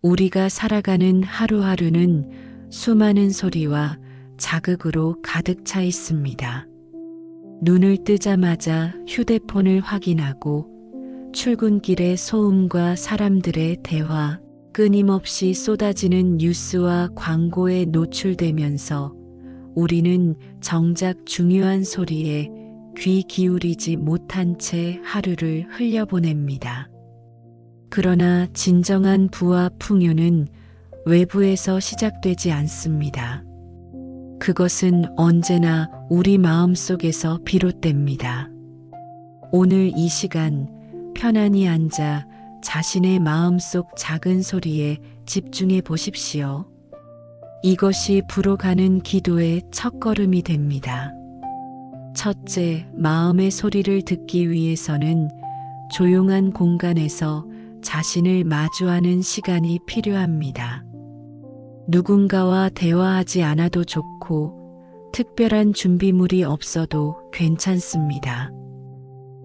우리가 살아가는 하루하루는 수많은 소리와 자극으로 가득 차 있습니다. 눈을 뜨자마자 휴대폰을 확인하고 출근길의 소음과 사람들의 대화, 끊임없이 쏟아지는 뉴스와 광고에 노출되면서 우리는 정작 중요한 소리에 귀 기울이지 못한 채 하루를 흘려보냅니다. 그러나 진정한 부와 풍요는 외부에서 시작되지 않습니다. 그것은 언제나 우리 마음속에서 비롯됩니다. 오늘 이 시간 편안히 앉아 자신의 마음속 작은 소리에 집중해 보십시오. 이것이 불어가는 기도의 첫걸음이 됩니다. 첫째, 마음의 소리를 듣기 위해서는 조용한 공간에서 자신을 마주하는 시간이 필요합니다. 누군가와 대화하지 않아도 좋고 특별한 준비물이 없어도 괜찮습니다.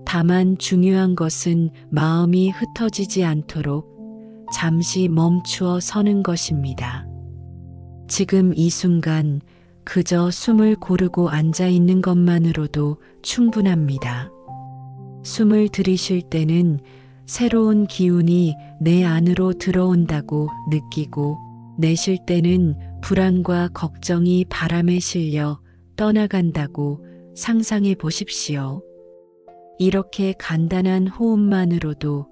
다만 중요한 것은 마음이 흩어지지 않도록 잠시 멈추어 서는 것입니다. 지금 이 순간 그저 숨을 고르고 앉아 있는 것만으로도 충분합니다. 숨을 들이쉴 때는 새로운 기운이 내 안으로 들어온다고 느끼고, 내쉴 때는 불안과 걱정이 바람에 실려 떠나간다고 상상해 보십시오. 이렇게 간단한 호흡만으로도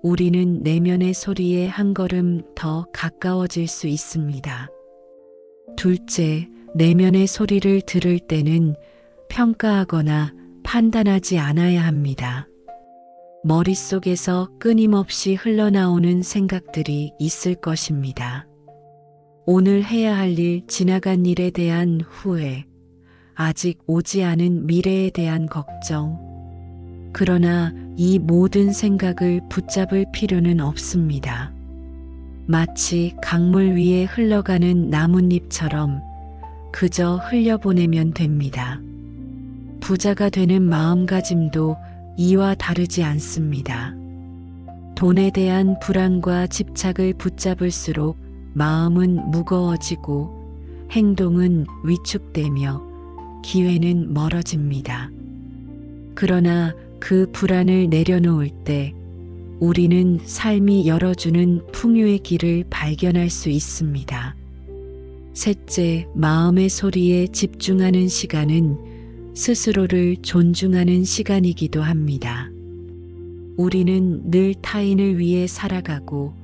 우리는 내면의 소리에 한 걸음 더 가까워질 수 있습니다. 둘째, 내면의 소리를 들을 때는 평가하거나 판단하지 않아야 합니다. 머릿속에서 끊임없이 흘러나오는 생각들이 있을 것입니다. 오늘 해야 할 일, 지나간 일에 대한 후회, 아직 오지 않은 미래에 대한 걱정. 그러나 이 모든 생각을 붙잡을 필요는 없습니다. 마치 강물 위에 흘러가는 나뭇잎처럼 그저 흘려보내면 됩니다. 부자가 되는 마음가짐도 이와 다르지 않습니다. 돈에 대한 불안과 집착을 붙잡을수록 마음은 무거워지고 행동은 위축되며 기회는 멀어집니다. 그러나 그 불안을 내려놓을 때 우리는 삶이 열어주는 풍요의 길을 발견할 수 있습니다. 셋째, 마음의 소리에 집중하는 시간은 스스로를 존중하는 시간이기도 합니다. 우리는 늘 타인을 위해 살아가고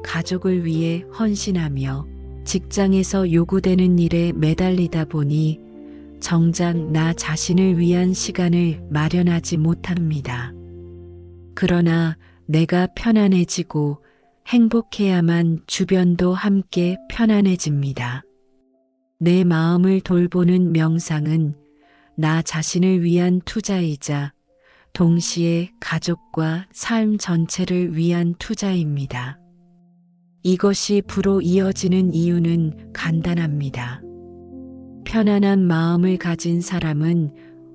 가족을 위해 헌신하며 직장에서 요구되는 일에 매달리다 보니 정작 나 자신을 위한 시간을 마련하지 못합니다. 그러나 내가 편안해지고 행복해야만 주변도 함께 편안해집니다. 내 마음을 돌보는 명상은 나 자신을 위한 투자이자 동시에 가족과 삶 전체를 위한 투자입니다. 이것이 부로 이어지는 이유는 간단합니다. 편안한 마음을 가진 사람은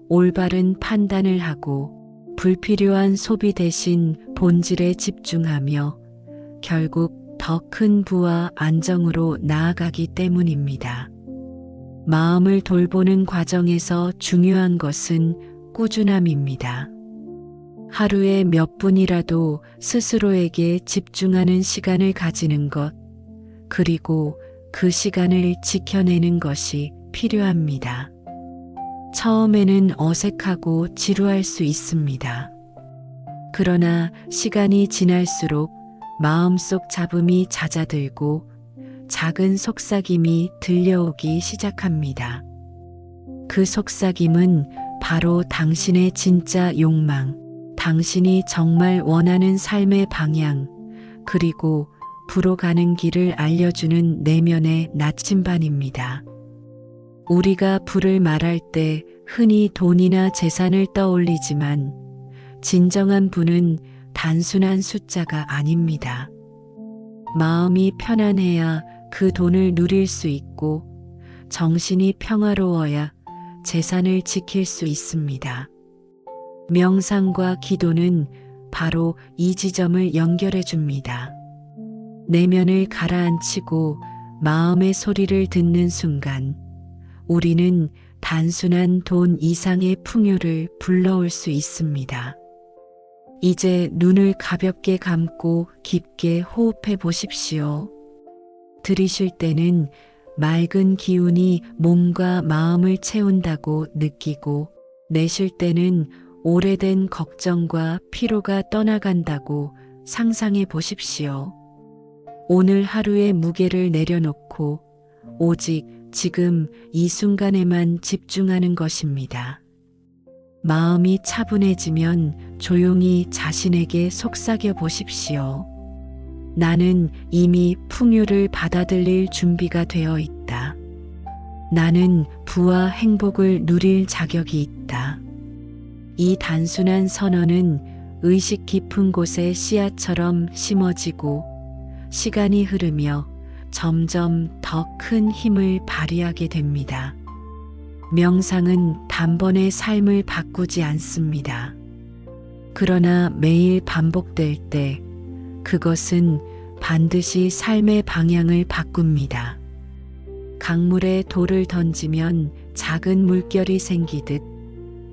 올바른 판단을 하고 불필요한 소비 대신 본질에 집중하며 결국 더 큰 부와 안정으로 나아가기 때문입니다. 마음을 돌보는 과정에서 중요한 것은 꾸준함입니다. 하루에 몇 분이라도 스스로에게 집중하는 시간을 가지는 것, 그리고 그 시간을 지켜내는 것이 필요합니다. 처음에는 어색하고 지루할 수 있습니다. 그러나 시간이 지날수록 마음속 잡음이 잦아들고 작은 속삭임이 들려오기 시작합니다. 그 속삭임은 바로 당신의 진짜 욕망, 당신이 정말 원하는 삶의 방향, 그리고 불어가는 길을 알려주는 내면의 나침반입니다. 우리가 부를 말할 때 흔히 돈이나 재산을 떠올리지만 진정한 부는 단순한 숫자가 아닙니다. 마음이 편안해야 그 돈을 누릴 수 있고 정신이 평화로워야 재산을 지킬 수 있습니다. 명상과 기도는 바로 이 지점을 연결해 줍니다. 내면을 가라앉히고 마음의 소리를 듣는 순간 우리는 단순한 돈 이상의 풍요를 불러올 수 있습니다. 이제 눈을 가볍게 감고 깊게 호흡해 보십시오. 들이쉴 때는 맑은 기운이 몸과 마음을 채운다고 느끼고, 내쉴 때는 오래된 걱정과 피로가 떠나간다고 상상해 보십시오. 오늘 하루의 무게를 내려놓고 오직 지금 이 순간에만 집중하는 것입니다. 마음이 차분해지면 조용히 자신에게 속삭여 보십시오. 나는 이미 풍요를 받아들일 준비가 되어 있다. 나는 부와 행복을 누릴 자격이 있다. 이 단순한 선언은 의식 깊은 곳에 씨앗처럼 심어지고 시간이 흐르며 점점 더 큰 힘을 발휘하게 됩니다. 명상은 단번에 삶을 바꾸지 않습니다. 그러나 매일 반복될 때 그것은 반드시 삶의 방향을 바꿉니다. 강물에 돌을 던지면 작은 물결이 생기듯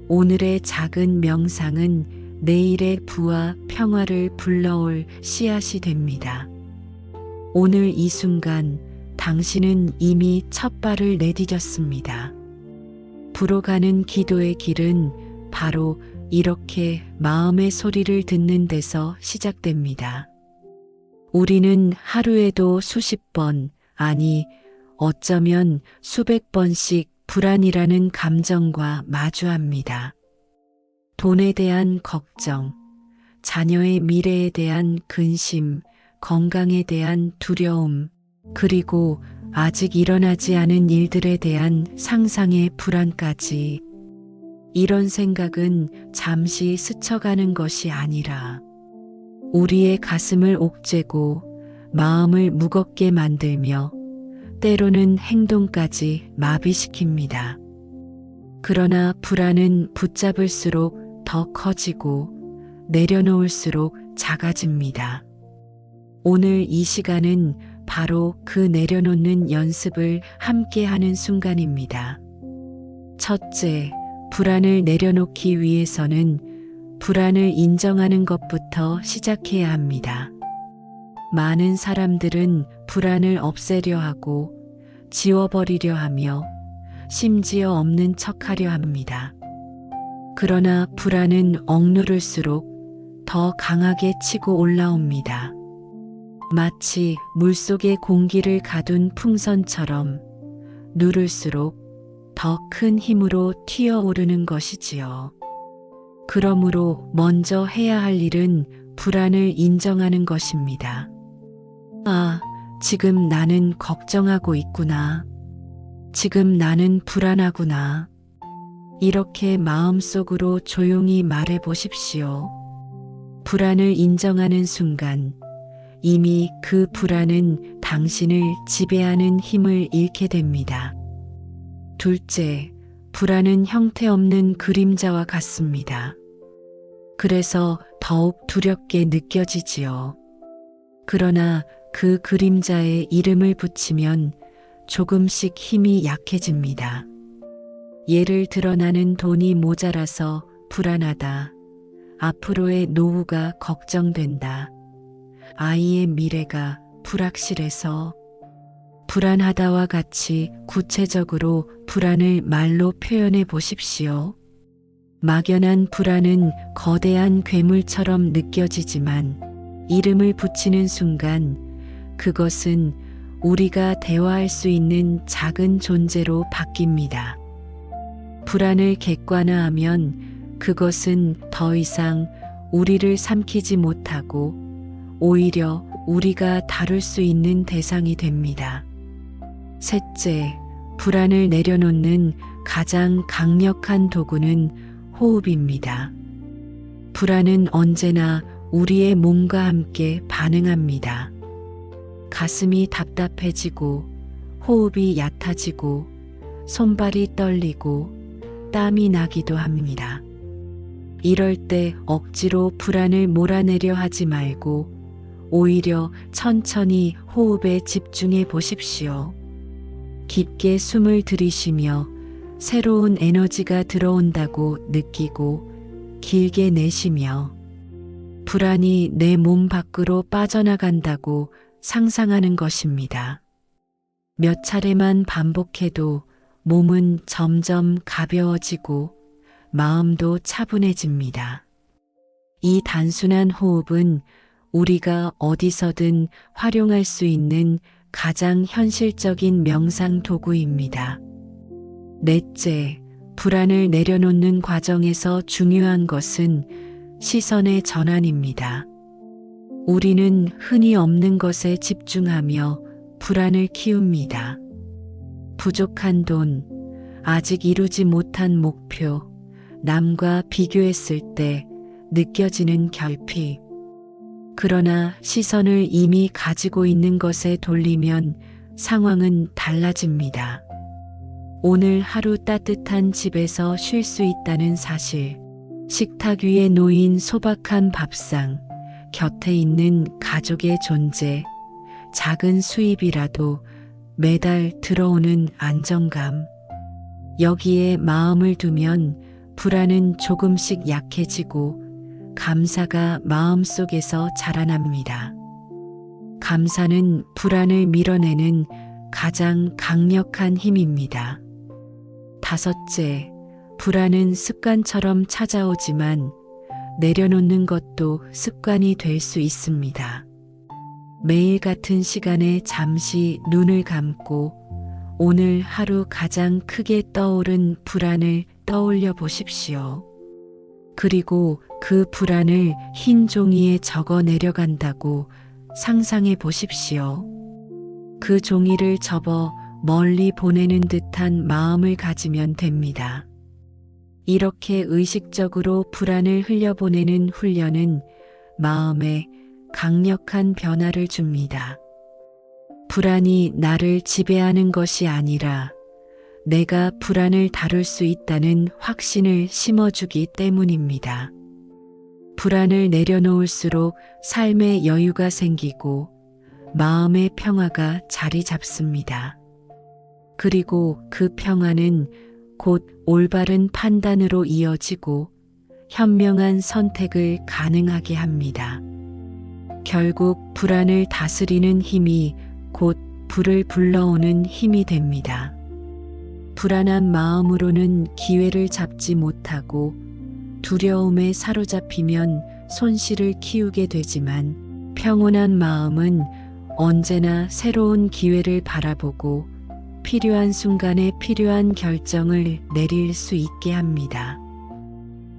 오늘의 작은 명상은 내일의 부와 평화를 불러올 씨앗이 됩니다. 오늘 이 순간 당신은 이미 첫 발을 내디뎠습니다. 불어가는 기도의 길은 바로 이렇게 마음의 소리를 듣는 데서 시작됩니다. 우리는 하루에도 수십 번, 아니 어쩌면 수백 번씩 불안이라는 감정과 마주합니다. 돈에 대한 걱정, 자녀의 미래에 대한 근심, 건강에 대한 두려움, 그리고 아직 일어나지 않은 일들에 대한 상상의 불안까지. 이런 생각은 잠시 스쳐가는 것이 아니라 우리의 가슴을 옥죄고 마음을 무겁게 만들며 때로는 행동까지 마비시킵니다. 그러나 불안은 붙잡을수록 더 커지고 내려놓을수록 작아집니다. 오늘 이 시간은 바로 그 내려놓는 연습을 함께 하는 순간입니다. 첫째, 불안을 내려놓기 위해서는 불안을 인정하는 것부터 시작해야 합니다. 많은 사람들은 불안을 없애려 하고 지워버리려 하며 심지어 없는 척하려 합니다. 그러나 불안은 억누를수록 더 강하게 치고 올라옵니다. 마치 물속의 공기를 가둔 풍선처럼 누를수록 더 큰 힘으로 튀어오르는 것이지요. 그러므로 먼저 해야 할 일은 불안을 인정하는 것입니다. 아, 지금 나는 걱정하고 있구나. 지금 나는 불안하구나. 이렇게 마음속으로 조용히 말해 보십시오. 불안을 인정하는 순간 이미 그 불안은 당신을 지배하는 힘을 잃게 됩니다. 둘째, 불안은 형태없는 그림자와 같습니다. 그래서 더욱 두렵게 느껴지지요. 그러나 그 그림자에 이름을 붙이면 조금씩 힘이 약해집니다. 예를 들어 나는 돈이 모자라서 불안하다. 앞으로의 노후가 걱정된다. 아이의 미래가 불확실해서. 불안하다와 같이 구체적으로 불안을 말로 표현해 보십시오. 막연한 불안은 거대한 괴물처럼 느껴지지만 이름을 붙이는 순간 그것은 우리가 대화할 수 있는 작은 존재로 바뀝니다. 불안을 객관화하면 그것은 더 이상 우리를 삼키지 못하고 오히려 우리가 다룰 수 있는 대상이 됩니다. 셋째, 불안을 내려놓는 가장 강력한 도구는 호흡입니다. 불안은 언제나 우리의 몸과 함께 반응합니다. 가슴이 답답해지고 호흡이 얕아지고 손발이 떨리고 땀이 나기도 합니다. 이럴 때 억지로 불안을 몰아내려 하지 말고 오히려 천천히 호흡에 집중해 보십시오. 깊게 숨을 들이쉬며 새로운 에너지가 들어온다고 느끼고 길게 내쉬며 불안이 내 몸 밖으로 빠져나간다고 상상하는 것입니다. 몇 차례만 반복해도 몸은 점점 가벼워지고 마음도 차분해집니다. 이 단순한 호흡은 우리가 어디서든 활용할 수 있는 가장 현실적인 명상 도구입니다. 넷째, 불안을 내려놓는 과정에서 중요한 것은 시선의 전환입니다. 우리는 흔히 없는 것에 집중하며 불안을 키웁니다. 부족한 돈, 아직 이루지 못한 목표, 남과 비교했을 때 느껴지는 결핍. 그러나 시선을 이미 가지고 있는 것에 돌리면 상황은 달라집니다. 오늘 하루 따뜻한 집에서 쉴 수 있다는 사실, 식탁 위에 놓인 소박한 밥상, 곁에 있는 가족의 존재, 작은 수입이라도 매달 들어오는 안정감. 여기에 마음을 두면 불안은 조금씩 약해지고 감사가 마음속에서 자라납니다. 감사는 불안을 밀어내는 가장 강력한 힘입니다. 다섯째, 불안은 습관처럼 찾아오지만 내려놓는 것도 습관이 될 수 있습니다. 매일 같은 시간에 잠시 눈을 감고 오늘 하루 가장 크게 떠오른 불안을 떠올려 보십시오. 그리고 그 불안을 흰 종이에 적어 내려간다고 상상해 보십시오. 그 종이를 접어 멀리 보내는 듯한 마음을 가지면 됩니다. 이렇게 의식적으로 불안을 흘려보내는 훈련은 마음에 강력한 변화를 줍니다. 불안이 나를 지배하는 것이 아니라 내가 불안을 다룰 수 있다는 확신을 심어주기 때문입니다. 불안을 내려놓을수록 삶의 여유가 생기고 마음의 평화가 자리 잡습니다. 그리고 그 평화는 곧 올바른 판단으로 이어지고 현명한 선택을 가능하게 합니다. 결국 불안을 다스리는 힘이 곧 불을 불러오는 힘이 됩니다. 불안한 마음으로는 기회를 잡지 못하고 두려움에 사로잡히면 손실을 키우게 되지만 평온한 마음은 언제나 새로운 기회를 바라보고 필요한 순간에 필요한 결정을 내릴 수 있게 합니다.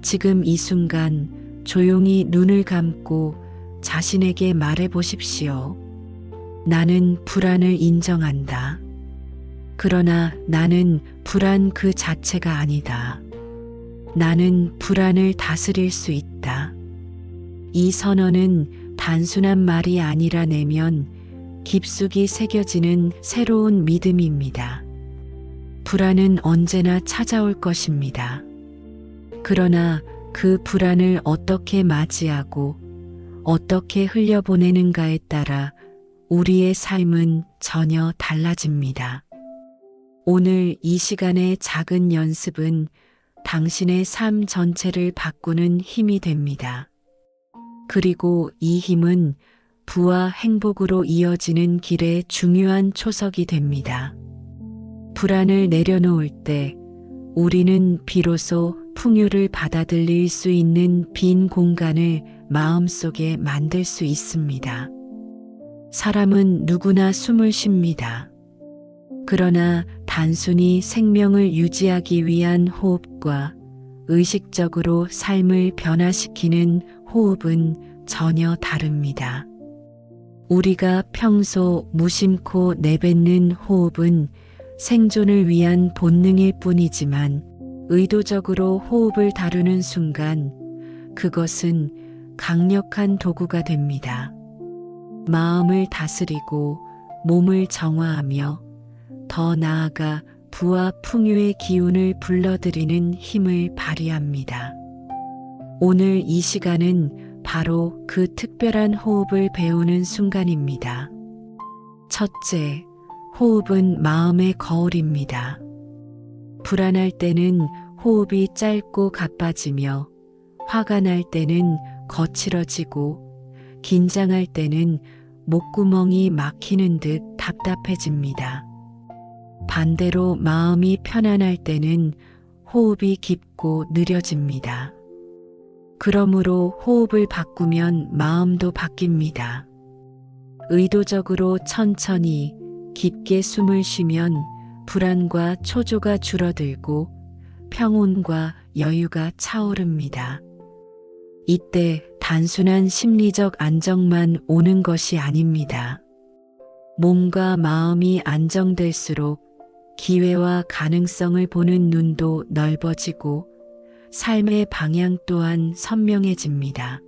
지금 이 순간 조용히 눈을 감고 자신에게 말해 보십시오. 나는 불안을 인정한다. 그러나 나는 불안 그 자체가 아니다. 나는 불안을 다스릴 수 있다. 이 선언은 단순한 말이 아니라 내면 깊숙이 새겨지는 새로운 믿음입니다. 불안은 언제나 찾아올 것입니다. 그러나 그 불안을 어떻게 맞이하고 어떻게 흘려보내는가에 따라 우리의 삶은 전혀 달라집니다. 오늘 이 시간의 작은 연습은 당신의 삶 전체를 바꾸는 힘이 됩니다. 그리고 이 힘은 부와 행복으로 이어지는 길의 중요한 초석이 됩니다. 불안을 내려놓을 때 우리는 비로소 풍요를 받아들일 수 있는 빈 공간을 마음속에 만들 수 있습니다. 사람은 누구나 숨을 쉽니다. 그러나 단순히 생명을 유지하기 위한 호흡과 의식적으로 삶을 변화시키는 호흡은 전혀 다릅니다. 우리가 평소 무심코 내뱉는 호흡은 생존을 위한 본능일 뿐이지만 의도적으로 호흡을 다루는 순간 그것은 강력한 도구가 됩니다. 마음을 다스리고 몸을 정화하며 더 나아가 부와 풍요의 기운을 불러들이는 힘을 발휘합니다. 오늘 이 시간은 바로 그 특별한 호흡을 배우는 순간입니다. 첫째, 호흡은 마음의 거울입니다. 불안할 때는 호흡이 짧고 가빠지며, 화가 날 때는 거칠어지고, 긴장할 때는 목구멍이 막히는 듯 답답해집니다. 반대로 마음이 편안할 때는 호흡이 깊고 느려집니다. 그러므로 호흡을 바꾸면 마음도 바뀝니다. 의도적으로 천천히 깊게 숨을 쉬면 불안과 초조가 줄어들고 평온과 여유가 차오릅니다. 이때 단순한 심리적 안정만 오는 것이 아닙니다. 몸과 마음이 안정될수록 기회와 가능성을 보는 눈도 넓어지고 삶의 방향 또한 선명해집니다.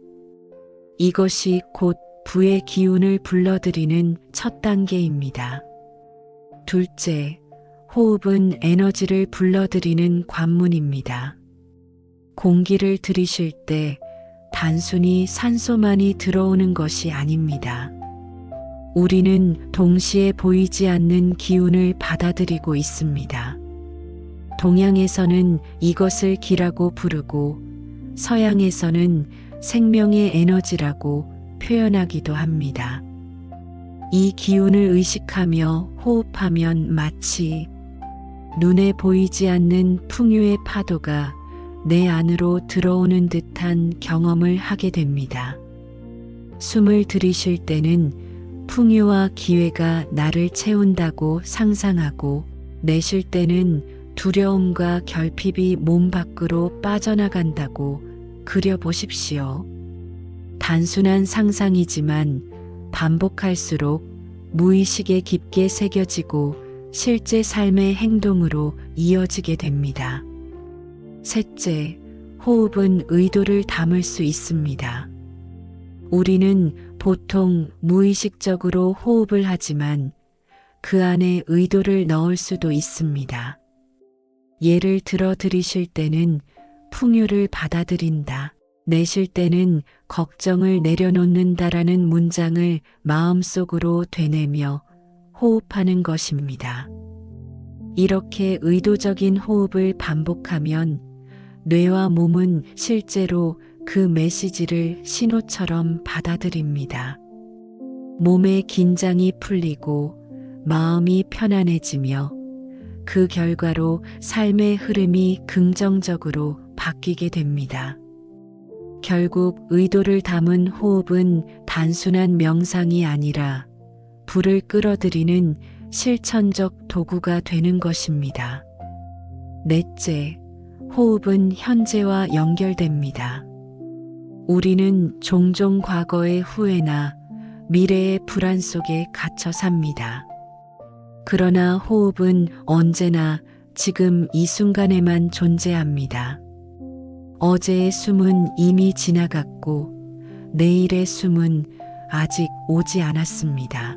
이것이 곧 부의 기운을 불러들이는 첫 단계입니다. 둘째, 호흡은 에너지를 불러들이는 관문입니다. 공기를 들이쉴 때 단순히 산소만이 들어오는 것이 아닙니다. 우리는 동시에 보이지 않는 기운을 받아들이고 있습니다. 동양에서는 이것을 기라고 부르고 서양에서는 생명의 에너지라고 표현하기도 합니다. 이 기운을 의식하며 호흡하면 마치 눈에 보이지 않는 풍요의 파도가 내 안으로 들어오는 듯한 경험을 하게 됩니다. 숨을 들이쉴 때는 풍요와 기회가 나를 채운다고 상상하고, 내쉴 때는 두려움과 결핍이 몸 밖으로 빠져나간다고 그려보십시오. 단순한 상상이지만 반복할수록 무의식에 깊게 새겨지고 실제 삶의 행동으로 이어지게 됩니다. 셋째, 호흡은 의도를 담을 수 있습니다. 우리는 보통 무의식적으로 호흡을 하지만 그 안에 의도를 넣을 수도 있습니다. 예를 들어 들이쉴 때는 풍요를 받아들인다, 내쉴 때는 걱정을 내려놓는다라는 문장을 마음속으로 되뇌며 호흡하는 것입니다. 이렇게 의도적인 호흡을 반복하면 뇌와 몸은 실제로 그 메시지를 신호처럼 받아들입니다. 몸의 긴장이 풀리고 마음이 편안해지며 그 결과로 삶의 흐름이 긍정적으로 바뀌게 됩니다. 결국 의도를 담은 호흡은 단순한 명상이 아니라 불을 끌어들이는 실천적 도구가 되는 것입니다. 넷째, 호흡은 현재와 연결됩니다. 우리는 종종 과거의 후회나 미래의 불안 속에 갇혀 삽니다. 그러나 호흡은 언제나 지금 이 순간에만 존재합니다. 어제의 숨은 이미 지나갔고 내일의 숨은 아직 오지 않았습니다.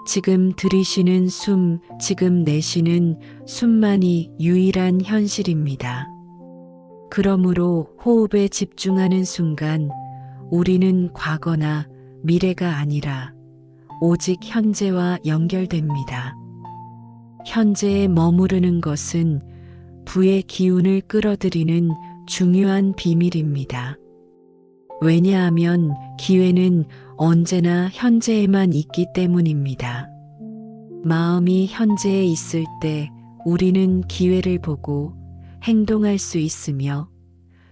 지금 들이쉬는 숨, 지금 내쉬는 숨만이 유일한 현실입니다. 그러므로 호흡에 집중하는 순간 우리는 과거나 미래가 아니라 오직 현재와 연결됩니다. 현재에 머무르는 것은 부의 기운을 끌어들이는 중요한 비밀입니다. 왜냐하면 기회는 언제나 현재에만 있기 때문입니다. 마음이 현재에 있을 때 우리는 기회를 보고 행동할 수 있으며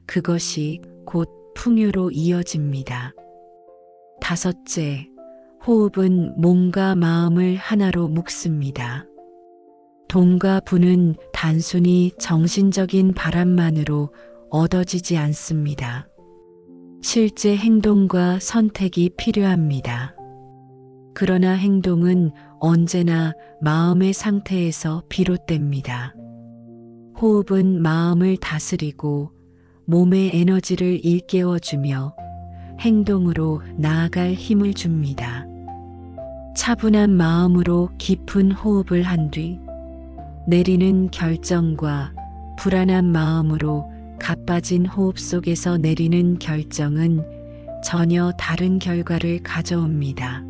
그것이 곧 풍요로 이어집니다. 다섯째, 호흡은 몸과 마음을 하나로 묶습니다. 동과 부는 단순히 정신적인 바람만으로 얻어지지 않습니다. 실제 행동과 선택이 필요합니다. 그러나 행동은 언제나 마음의 상태에서 비롯됩니다. 호흡은 마음을 다스리고 몸의 에너지를 일깨워주며 행동으로 나아갈 힘을 줍니다. 차분한 마음으로 깊은 호흡을 한 뒤 내리는 결정과 불안한 마음으로 가빠진 호흡 속에서 내리는 결정은 전혀 다른 결과를 가져옵니다.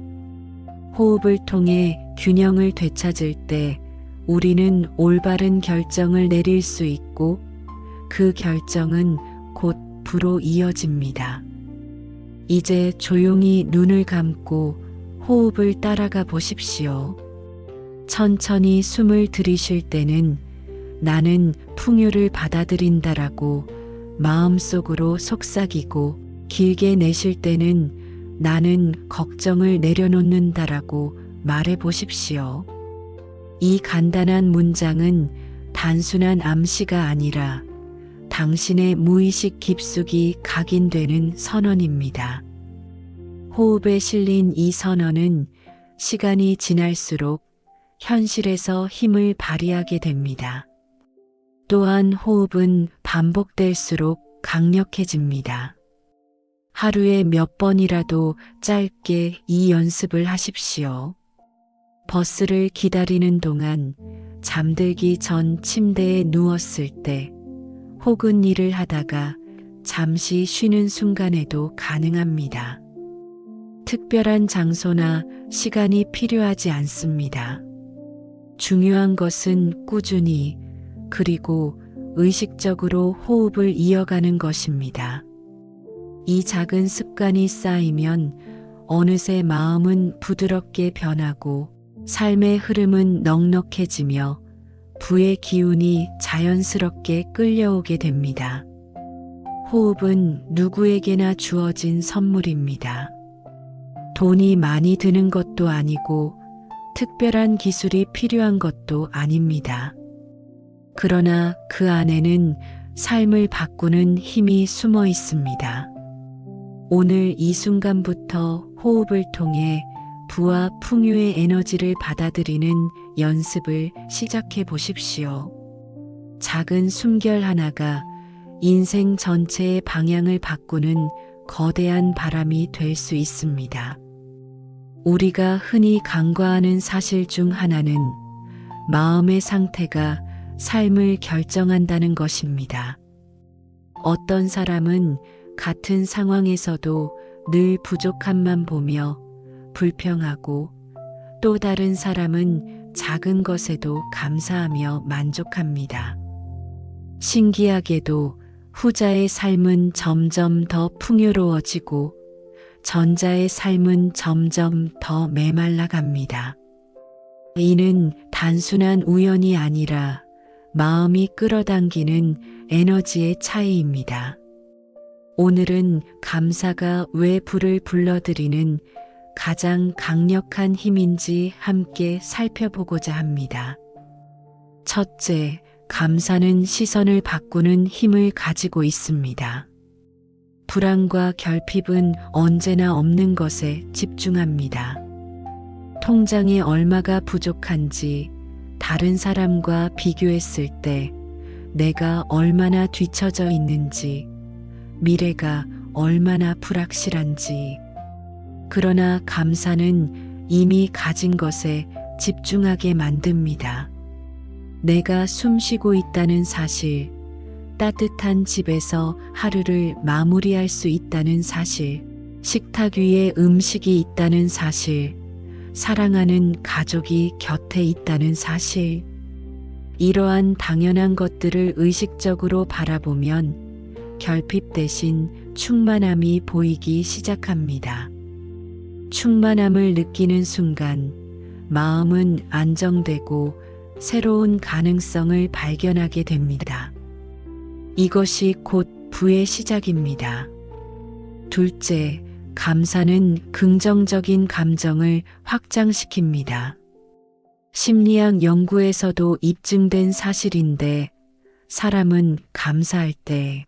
호흡을 통해 균형을 되찾을 때 우리는 올바른 결정을 내릴 수 있고 그 결정은 곧 부로 이어집니다. 이제 조용히 눈을 감고 호흡을 따라가 보십시오. 천천히 숨을 들이쉴 때는 나는 풍요를 받아들인다라고 마음속으로 속삭이고, 길게 내쉴 때는 나는 걱정을 내려놓는다라고 말해 보십시오. 이 간단한 문장은 단순한 암시가 아니라 당신의 무의식 깊숙이 각인되는 선언입니다. 호흡에 실린 이 선언은 시간이 지날수록 현실에서 힘을 발휘하게 됩니다. 또한 호흡은 반복될수록 강력해집니다. 하루에 몇 번이라도 짧게 이 연습을 하십시오. 버스를 기다리는 동안, 잠들기 전 침대에 누웠을 때, 혹은 일을 하다가 잠시 쉬는 순간에도 가능합니다. 특별한 장소나 시간이 필요하지 않습니다. 중요한 것은 꾸준히, 그리고 의식적으로 호흡을 이어가는 것입니다. 이 작은 습관이 쌓이면 어느새 마음은 부드럽게 변하고 삶의 흐름은 넉넉해지며 부의 기운이 자연스럽게 끌려오게 됩니다. 호흡은 누구에게나 주어진 선물입니다. 돈이 많이 드는 것도 아니고 특별한 기술이 필요한 것도 아닙니다. 그러나 그 안에는 삶을 바꾸는 힘이 숨어 있습니다. 오늘 이 순간부터 호흡을 통해 부와 풍요의 에너지를 받아들이는 연습을 시작해 보십시오. 작은 숨결 하나가 인생 전체의 방향을 바꾸는 거대한 바람이 될 수 있습니다. 우리가 흔히 간과하는 사실 중 하나는 마음의 상태가 삶을 결정한다는 것입니다. 어떤 사람은 같은 상황에서도 늘 부족함만 보며 불평하고, 또 다른 사람은 작은 것에도 감사하며 만족합니다. 신기하게도 후자의 삶은 점점 더 풍요로워지고 전자의 삶은 점점 더 메말라갑니다. 이는 단순한 우연이 아니라 마음이 끌어당기는 에너지의 차이입니다. 오늘은 감사가 왜 부를 불러들이는 가장 강력한 힘인지 함께 살펴보고자 합니다. 첫째, 감사는 시선을 바꾸는 힘을 가지고 있습니다. 불안과 결핍은 언제나 없는 것에 집중합니다. 통장에 얼마가 부족한지 다른 사람과 비교했을 때 내가 얼마나 뒤처져 있는지, 미래가 얼마나 불확실한지. 그러나 감사는 이미 가진 것에 집중하게 만듭니다. 내가 숨쉬고 있다는 사실, 따뜻한 집에서 하루를 마무리할 수 있다는 사실, 식탁 위에 음식이 있다는 사실, 사랑하는 가족이 곁에 있다는 사실. 이러한 당연한 것들을 의식적으로 바라보면 결핍 대신 충만함이 보이기 시작합니다. 충만함을 느끼는 순간 마음은 안정되고 새로운 가능성을 발견하게 됩니다. 이것이 곧 부의 시작입니다. 둘째, 감사는 긍정적인 감정을 확장시킵니다. 심리학 연구에서도 입증된 사실인데, 사람은 감사할 때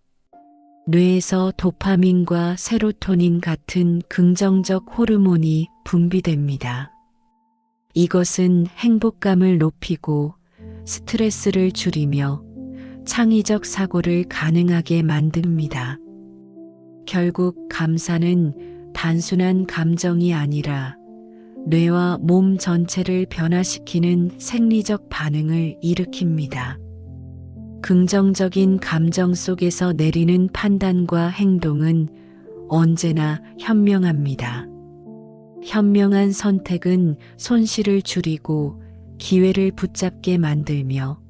뇌에서 도파민과 세로토닌 같은 긍정적 호르몬이 분비됩니다. 이것은 행복감을 높이고 스트레스를 줄이며 창의적 사고를 가능하게 만듭니다. 결국 감사는 단순한 감정이 아니라 뇌와 몸 전체를 변화시키는 생리적 반응을 일으킵니다. 긍정적인 감정 속에서 내리는 판단과 행동은 언제나 현명합니다. 현명한 선택은 손실을 줄이고 기회를 붙잡게 만들며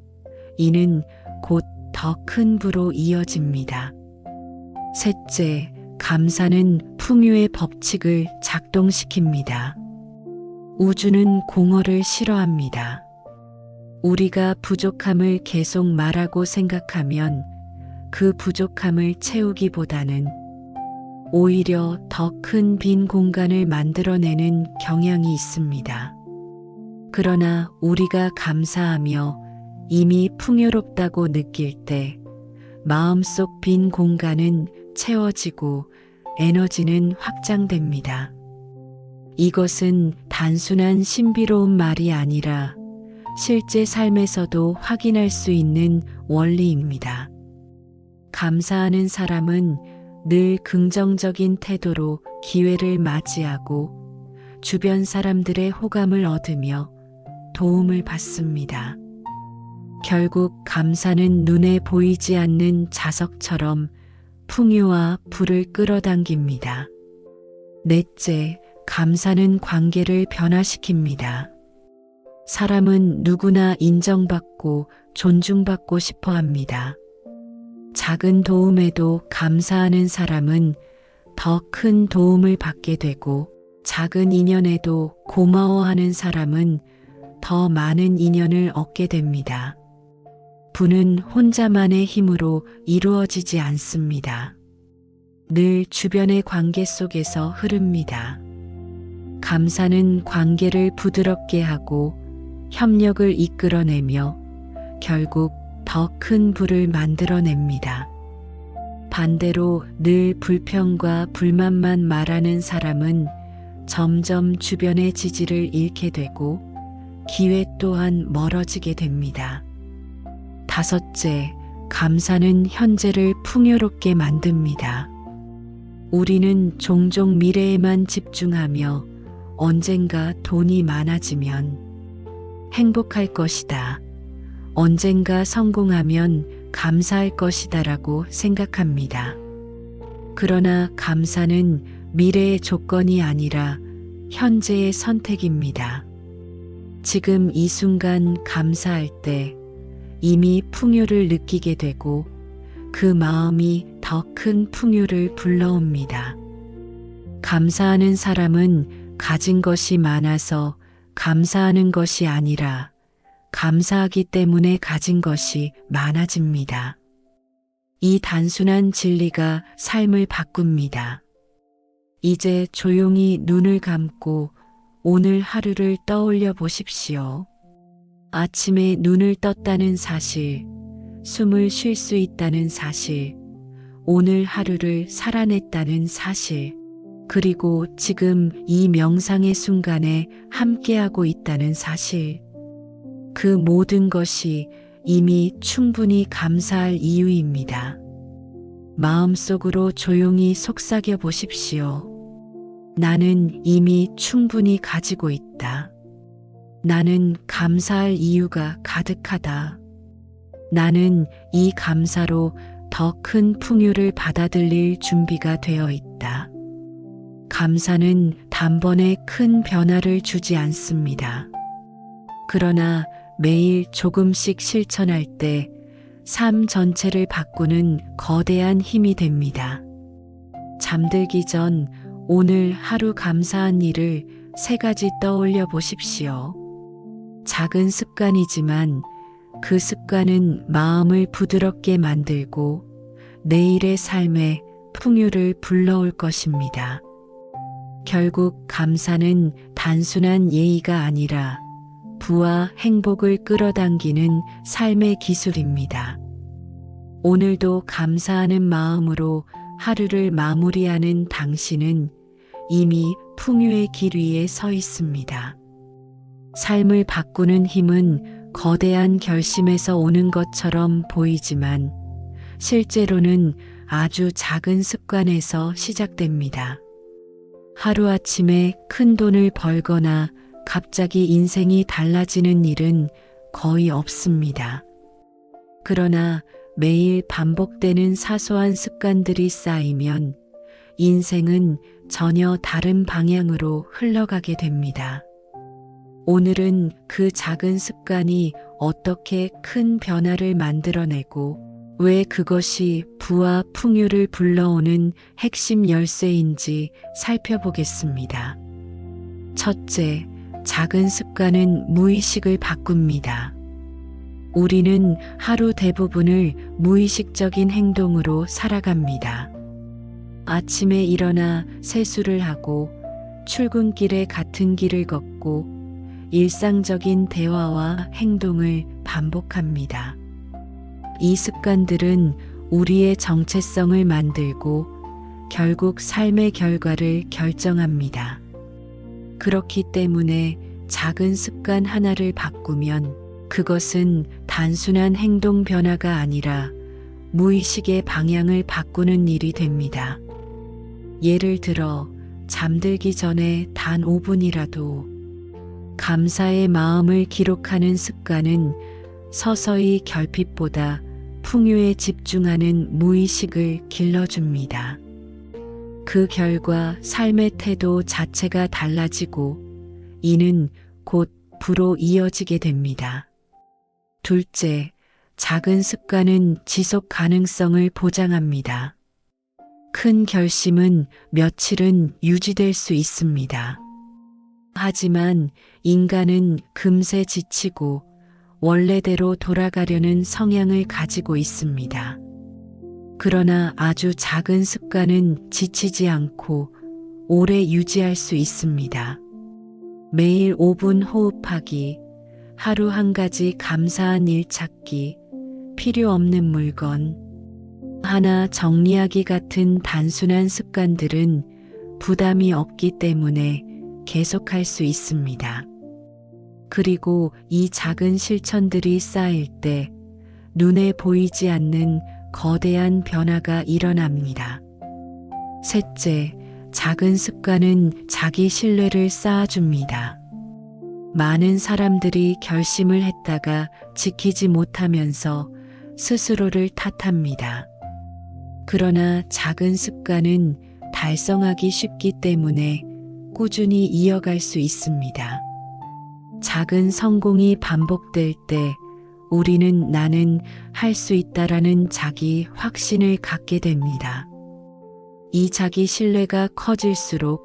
이는 곧 더 큰 부로 이어집니다. 셋째, 감사는 풍요의 법칙을 작동시킵니다. 우주는 공허를 싫어합니다. 우리가 부족함을 계속 말하고 생각하면 그 부족함을 채우기보다는 오히려 더 큰 빈 공간을 만들어내는 경향이 있습니다. 그러나 우리가 감사하며 이미 풍요롭다고 느낄 때 마음속 빈 공간은 채워지고 에너지는 확장됩니다. 이것은 단순한 신비로운 말이 아니라 실제 삶에서도 확인할 수 있는 원리입니다. 감사하는 사람은 늘 긍정적인 태도로 기회를 맞이하고 주변 사람들의 호감을 얻으며 도움을 받습니다. 결국 감사는 눈에 보이지 않는 자석처럼 풍요와 부를 끌어당깁니다. 넷째, 감사는 관계를 변화시킵니다. 사람은 누구나 인정받고 존중받고 싶어 합니다. 작은 도움에도 감사하는 사람은 더 큰 도움을 받게 되고 작은 인연에도 고마워하는 사람은 더 많은 인연을 얻게 됩니다. 부는 혼자만의 힘으로 이루어지지 않습니다. 늘 주변의 관계 속에서 흐릅니다. 감사는 관계를 부드럽게 하고 협력을 이끌어내며 결국 더 큰 부를 만들어냅니다. 반대로 늘 불평과 불만만 말하는 사람은 점점 주변의 지지를 잃게 되고 기회 또한 멀어지게 됩니다. 다섯째, 감사는 현재를 풍요롭게 만듭니다. 우리는 종종 미래에만 집중하며 언젠가 돈이 많아지면 행복할 것이다. 언젠가 성공하면 감사할 것이다라고 생각합니다. 그러나 감사는 미래의 조건이 아니라 현재의 선택입니다. 지금 이 순간 감사할 때 이미 풍요를 느끼게 되고 그 마음이 더 큰 풍요를 불러옵니다. 감사하는 사람은 가진 것이 많아서 감사하는 것이 아니라 감사하기 때문에 가진 것이 많아집니다. 이 단순한 진리가 삶을 바꿉니다. 이제 조용히 눈을 감고 오늘 하루를 떠올려 보십시오. 아침에 눈을 떴다는 사실, 숨을 쉴 수 있다는 사실, 오늘 하루를 살아냈다는 사실, 그리고 지금 이 명상의 순간에 함께하고 있다는 사실. 그 모든 것이 이미 충분히 감사할 이유입니다. 마음속으로 조용히 속삭여 보십시오. 나는 이미 충분히 가지고 있다. 나는 감사할 이유가 가득하다. 나는 이 감사로 더 큰 풍요를 받아들일 준비가 되어 있다. 감사는 단번에 큰 변화를 주지 않습니다. 그러나 매일 조금씩 실천할 때 삶 전체를 바꾸는 거대한 힘이 됩니다. 잠들기 전 오늘 하루 감사한 일을 3가지 떠올려 보십시오. 작은 습관이지만 그 습관은 마음을 부드럽게 만들고 내일의 삶에 풍요를 불러올 것입니다. 결국 감사는 단순한 예의가 아니라 부와 행복을 끌어당기는 삶의 기술입니다. 오늘도 감사하는 마음으로 하루를 마무리하는 당신은 이미 풍요의 길 위에 서 있습니다. 삶을 바꾸는 힘은 거대한 결심에서 오는 것처럼 보이지만 실제로는 아주 작은 습관에서 시작됩니다. 하루아침에 큰 돈을 벌거나 갑자기 인생이 달라지는 일은 거의 없습니다. 그러나 매일 반복되는 사소한 습관들이 쌓이면 인생은 전혀 다른 방향으로 흘러가게 됩니다. 오늘은 그 작은 습관이 어떻게 큰 변화를 만들어내고 왜 그것이 부와 풍요를 불러오는 핵심 열쇠인지 살펴보겠습니다. 첫째, 작은 습관은 무의식을 바꿉니다. 우리는 하루 대부분을 무의식적인 행동으로 살아갑니다. 아침에 일어나 세수를 하고 출근길에 같은 길을 걷고 일상적인 대화와 행동을 반복합니다. 이 습관들은 우리의 정체성을 만들고 결국 삶의 결과를 결정합니다. 그렇기 때문에 작은 습관 하나를 바꾸면 그것은 단순한 행동 변화가 아니라 무의식의 방향을 바꾸는 일이 됩니다. 예를 들어 잠들기 전에 단 5분이라도 감사의 마음을 기록하는 습관은 서서히 결핍보다 풍요에 집중하는 무의식을 길러줍니다. 그 결과 삶의 태도 자체가 달라지고 이는 곧 부로 이어지게 됩니다. 둘째, 작은 습관은 지속 가능성을 보장합니다. 큰 결심은 며칠은 유지될 수 있습니다. 하지만 인간은 금세 지치고 원래대로 돌아가려는 성향을 가지고 있습니다. 그러나 아주 작은 습관은 지치지 않고 오래 유지할 수 있습니다. 매일 5분 호흡하기, 하루 한 가지 감사한 일 찾기, 필요 없는 물건 하나 정리하기 같은 단순한 습관들은 부담이 없기 때문에 계속할 수 있습니다. 그리고 이 작은 실천들이 쌓일 때 눈에 보이지 않는 거대한 변화가 일어납니다. 셋째, 작은 습관은 자기 신뢰를 쌓아줍니다. 많은 사람들이 결심을 했다가 지키지 못하면서 스스로를 탓합니다. 그러나 작은 습관은 달성하기 쉽기 때문에 꾸준히 이어갈 수 있습니다. 작은 성공이 반복될 때 우리는 나는 할 수 있다라는 자기 확신을 갖게 됩니다. 이 자기 신뢰가 커질수록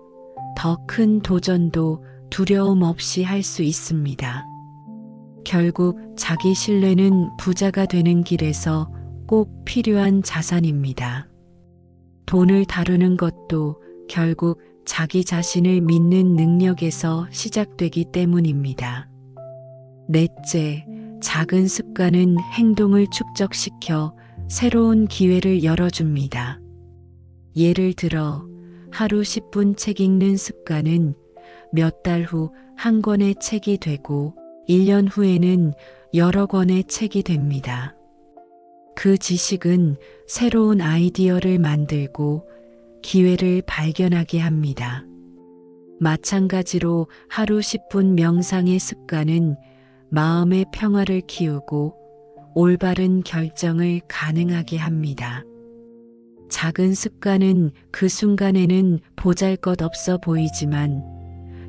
더 큰 도전도 두려움 없이 할 수 있습니다. 결국 자기 신뢰는 부자가 되는 길에서 꼭 필요한 자산입니다. 돈을 다루는 것도 결국 자기 자신을 믿는 능력에서 시작되기 때문입니다. 넷째, 작은 습관은 행동을 축적시켜 새로운 기회를 열어줍니다. 예를 들어 하루 10분 책 읽는 습관은 몇 달 후 한 권의 책이 되고 1년 후에는 여러 권의 책이 됩니다. 그 지식은 새로운 아이디어를 만들고 기회를 발견하게 합니다. 마찬가지로 하루 10분 명상의 습관은 마음의 평화를 키우고 올바른 결정을 가능하게 합니다. 작은 습관은 그 순간에는 보잘것없어 보이지만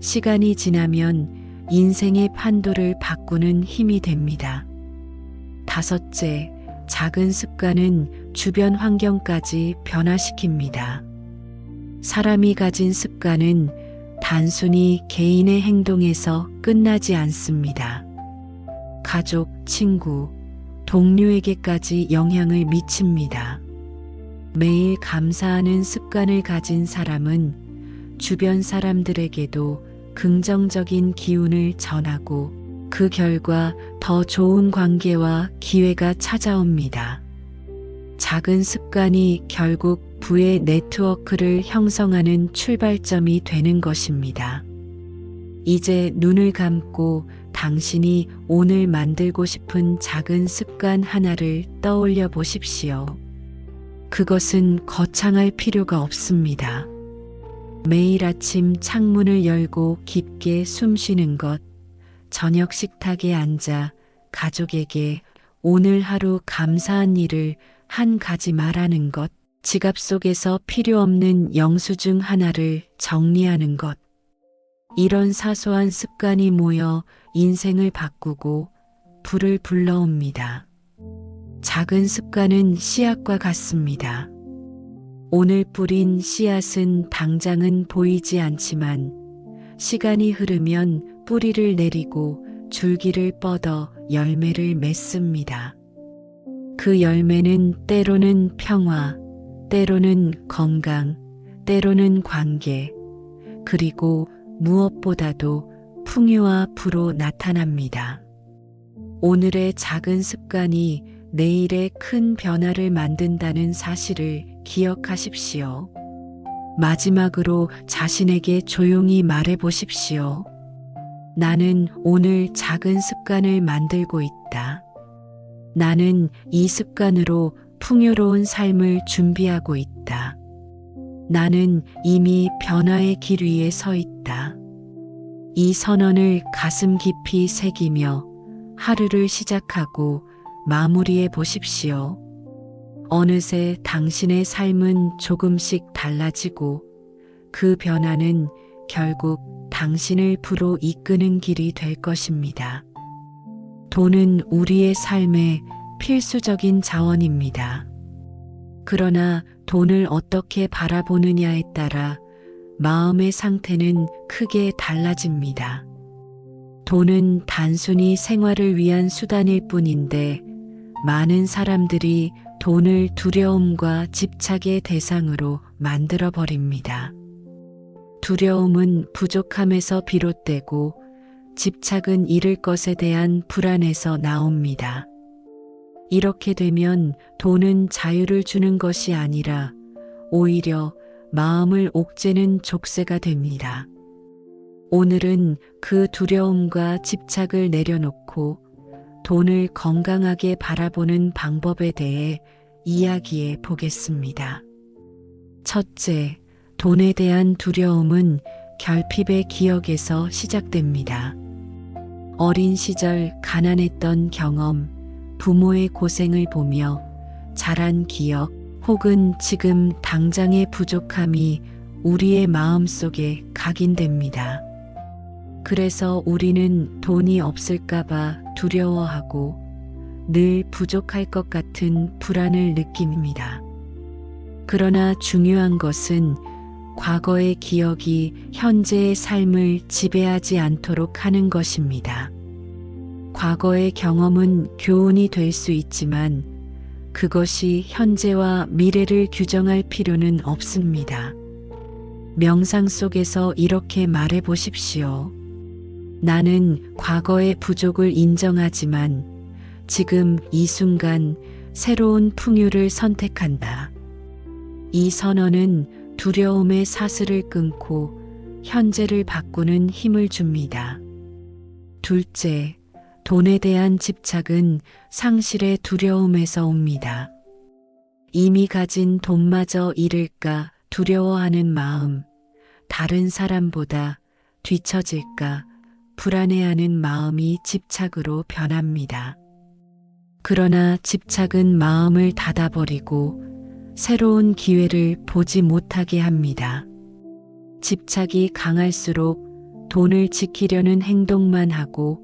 시간이 지나면 인생의 판도를 바꾸는 힘이 됩니다. 다섯째, 작은 습관은 주변 환경까지 변화시킵니다. 사람이 가진 습관은 단순히 개인의 행동에서 끝나지 않습니다. 가족, 친구, 동료에게까지 영향을 미칩니다. 매일 감사하는 습관을 가진 사람은 주변 사람들에게도 긍정적인 기운을 전하고 그 결과 더 좋은 관계와 기회가 찾아옵니다. 작은 습관이 결국 부의 네트워크를 형성하는 출발점이 되는 것입니다. 이제 눈을 감고 당신이 오늘 만들고 싶은 작은 습관 하나를 떠올려 보십시오. 그것은 거창할 필요가 없습니다. 매일 아침 창문을 열고 깊게 숨 쉬는 것, 저녁 식탁에 앉아 가족에게 오늘 하루 감사한 일을 한 가지 말하는 것, 지갑 속에서 필요 없는 영수증 하나를 정리하는 것. 이런 사소한 습관이 모여 인생을 바꾸고 불을 불러옵니다. 작은 습관은 씨앗과 같습니다. 오늘 뿌린 씨앗은 당장은 보이지 않지만 시간이 흐르면 뿌리를 내리고 줄기를 뻗어 열매를 맺습니다. 그 열매는 때로는 평화, 때로는 건강, 때로는 관계, 그리고 무엇보다도 풍요와 부로 나타납니다. 오늘의 작은 습관이 내일의 큰 변화를 만든다는 사실을 기억하십시오. 마지막으로 자신에게 조용히 말해 보십시오. 나는 오늘 작은 습관을 만들고 있다. 나는 이 습관으로 풍요로운 삶을 준비하고 있다. 나는 이미 변화의 길 위에 서 있다. 이 선언을 가슴 깊이 새기며 하루를 시작하고 마무리해 보십시오. 어느새 당신의 삶은 조금씩 달라지고 그 변화는 결국 당신을 부로 이끄는 길이 될 것입니다. 돈은 우리의 삶의 필수적인 자원입니다. 그러나 돈을 어떻게 바라보느냐에 따라 마음의 상태는 크게 달라집니다. 돈은 단순히 생활을 위한 수단일 뿐인데 많은 사람들이 돈을 두려움과 집착의 대상으로 만들어 버립니다. 두려움은 부족함에서 비롯되고 집착은 잃을 것에 대한 불안에서 나옵니다. 이렇게 되면 돈은 자유를 주는 것이 아니라 오히려 마음을 옥죄는 족쇄가 됩니다. 오늘은 그 두려움과 집착을 내려놓고 돈을 건강하게 바라보는 방법에 대해 이야기해 보겠습니다. 첫째, 돈에 대한 두려움은 결핍의 기억에서 시작됩니다. 어린 시절 가난했던 경험, 부모의 고생을 보며 자란 기억, 혹은 지금 당장의 부족함이 우리의 마음속에 각인됩니다. 그래서 우리는 돈이 없을까봐 두려워하고 늘 부족할 것 같은 불안을 느낍니다. 그러나 중요한 것은 과거의 기억이 현재의 삶을 지배하지 않도록 하는 것입니다. 과거의 경험은 교훈이 될 수 있지만 그것이 현재와 미래를 규정할 필요는 없습니다. 명상 속에서 이렇게 말해 보십시오. 나는 과거의 부족을 인정하지만 지금 이 순간 새로운 풍요를 선택한다. 이 선언은 두려움의 사슬을 끊고 현재를 바꾸는 힘을 줍니다. 둘째, 돈에 대한 집착은 상실의 두려움에서 옵니다. 이미 가진 돈마저 잃을까 두려워하는 마음, 다른 사람보다 뒤처질까 불안해하는 마음이 집착으로 변합니다. 그러나 집착은 마음을 닫아버리고 새로운 기회를 보지 못하게 합니다. 집착이 강할수록 돈을 지키려는 행동만 하고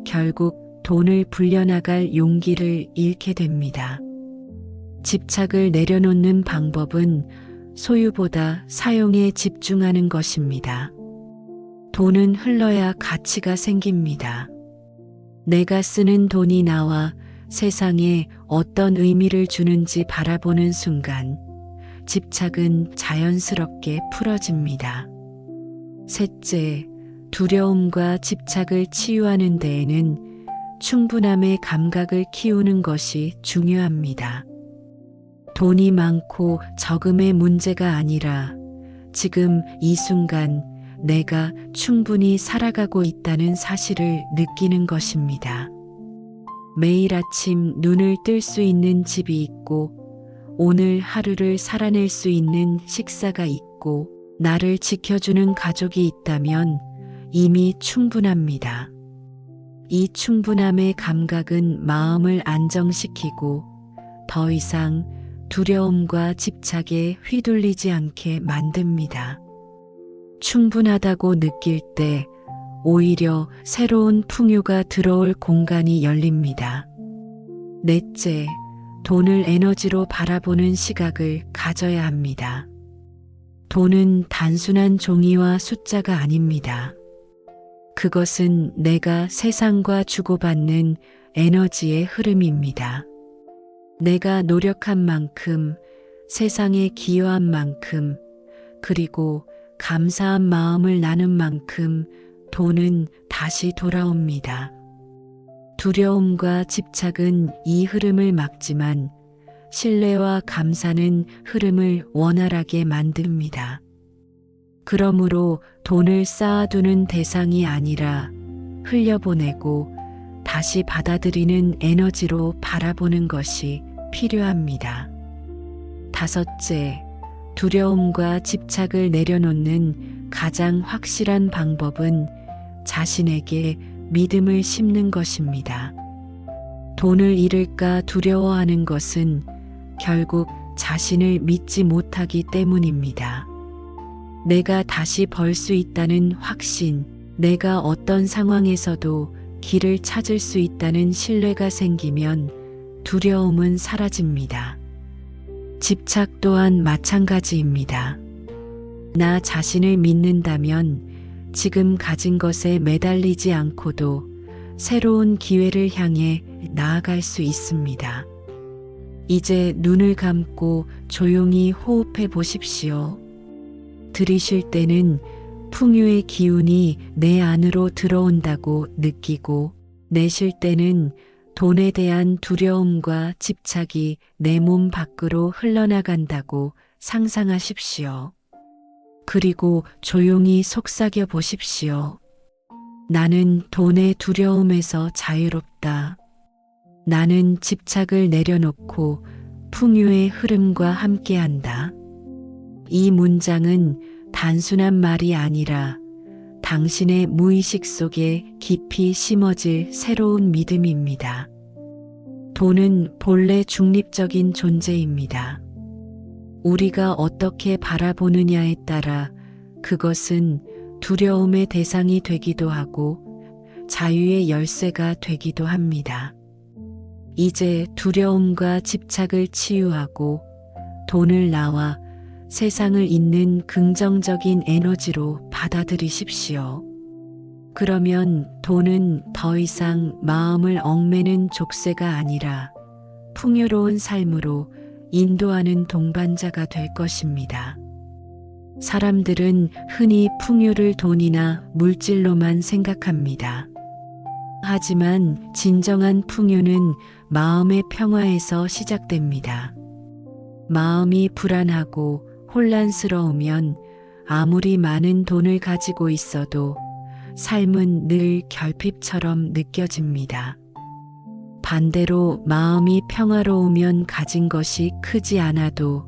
결국 돈을 불려나갈 용기를 잃게 됩니다. 집착을 내려놓는 방법은 소유보다 사용에 집중하는 것입니다. 돈은 흘러야 가치가 생깁니다. 내가 쓰는 돈이 나와 세상에 어떤 의미를 주는지 바라보는 순간 집착은 자연스럽게 풀어집니다. 셋째, 두려움과 집착을 치유하는 데에는 충분함의 감각을 키우는 것이 중요합니다. 돈이 많고 적음의 문제가 아니라 지금 이 순간 내가 충분히 살아가고 있다는 사실을 느끼는 것입니다. 매일 아침 눈을 뜰 수 있는 집이 있고 오늘 하루를 살아낼 수 있는 식사가 있고 나를 지켜주는 가족이 있다면 이미 충분합니다. 이 충분함의 감각은 마음을 안정시키고 더 이상 두려움과 집착에 휘둘리지 않게 만듭니다. 충분하다고 느낄 때 오히려 새로운 풍요가 들어올 공간이 열립니다. 넷째, 돈을 에너지로 바라보는 시각을 가져야 합니다. 돈은 단순한 종이와 숫자가 아닙니다. 그것은 내가 세상과 주고받는 에너지의 흐름입니다. 내가 노력한 만큼, 세상에 기여한 만큼, 그리고 감사한 마음을 나눈 만큼 돈은 다시 돌아옵니다. 두려움과 집착은 이 흐름을 막지만 신뢰와 감사는 흐름을 원활하게 만듭니다. 그러므로 돈을 쌓아두는 대상이 아니라 흘려보내고 다시 받아들이는 에너지로 바라보는 것이 필요합니다. 다섯째, 두려움과 집착을 내려놓는 가장 확실한 방법은 자신에게 믿음을 심는 것입니다. 돈을 잃을까 두려워하는 것은 결국 자신을 믿지 못하기 때문입니다. 내가 다시 벌 수 있다는 확신, 내가 어떤 상황에서도 길을 찾을 수 있다는 신뢰가 생기면 두려움은 사라집니다. 집착 또한 마찬가지입니다. 나 자신을 믿는다면 지금 가진 것에 매달리지 않고도 새로운 기회를 향해 나아갈 수 있습니다. 이제 눈을 감고 조용히 호흡해 보십시오. 들이쉴 때는 풍요의 기운이 내 안으로 들어온다고 느끼고, 내쉴 때는 돈에 대한 두려움과 집착이 내 몸 밖으로 흘러나간다고 상상하십시오. 그리고 조용히 속삭여 보십시오. 나는 돈의 두려움에서 자유롭다. 나는 집착을 내려놓고 풍요의 흐름과 함께한다. 이 문장은 단순한 말이 아니라 당신의 무의식 속에 깊이 심어질 새로운 믿음입니다. 돈은 본래 중립적인 존재입니다. 우리가 어떻게 바라보느냐에 따라 그것은 두려움의 대상이 되기도 하고 자유의 열쇠가 되기도 합니다. 이제 두려움과 집착을 치유하고 돈을 나와 세상을 잇는 긍정적인 에너지로 받아들이십시오. 그러면 돈은 더 이상 마음을 얽매는 족쇄가 아니라 풍요로운 삶으로 인도하는 동반자가 될 것입니다. 사람들은 흔히 풍요를 돈이나 물질로만 생각합니다. 하지만 진정한 풍요는 마음의 평화에서 시작됩니다. 마음이 불안하고 혼란스러우면 아무리 많은 돈을 가지고 있어도 삶은 늘 결핍처럼 느껴집니다. 반대로 마음이 평화로우면 가진 것이 크지 않아도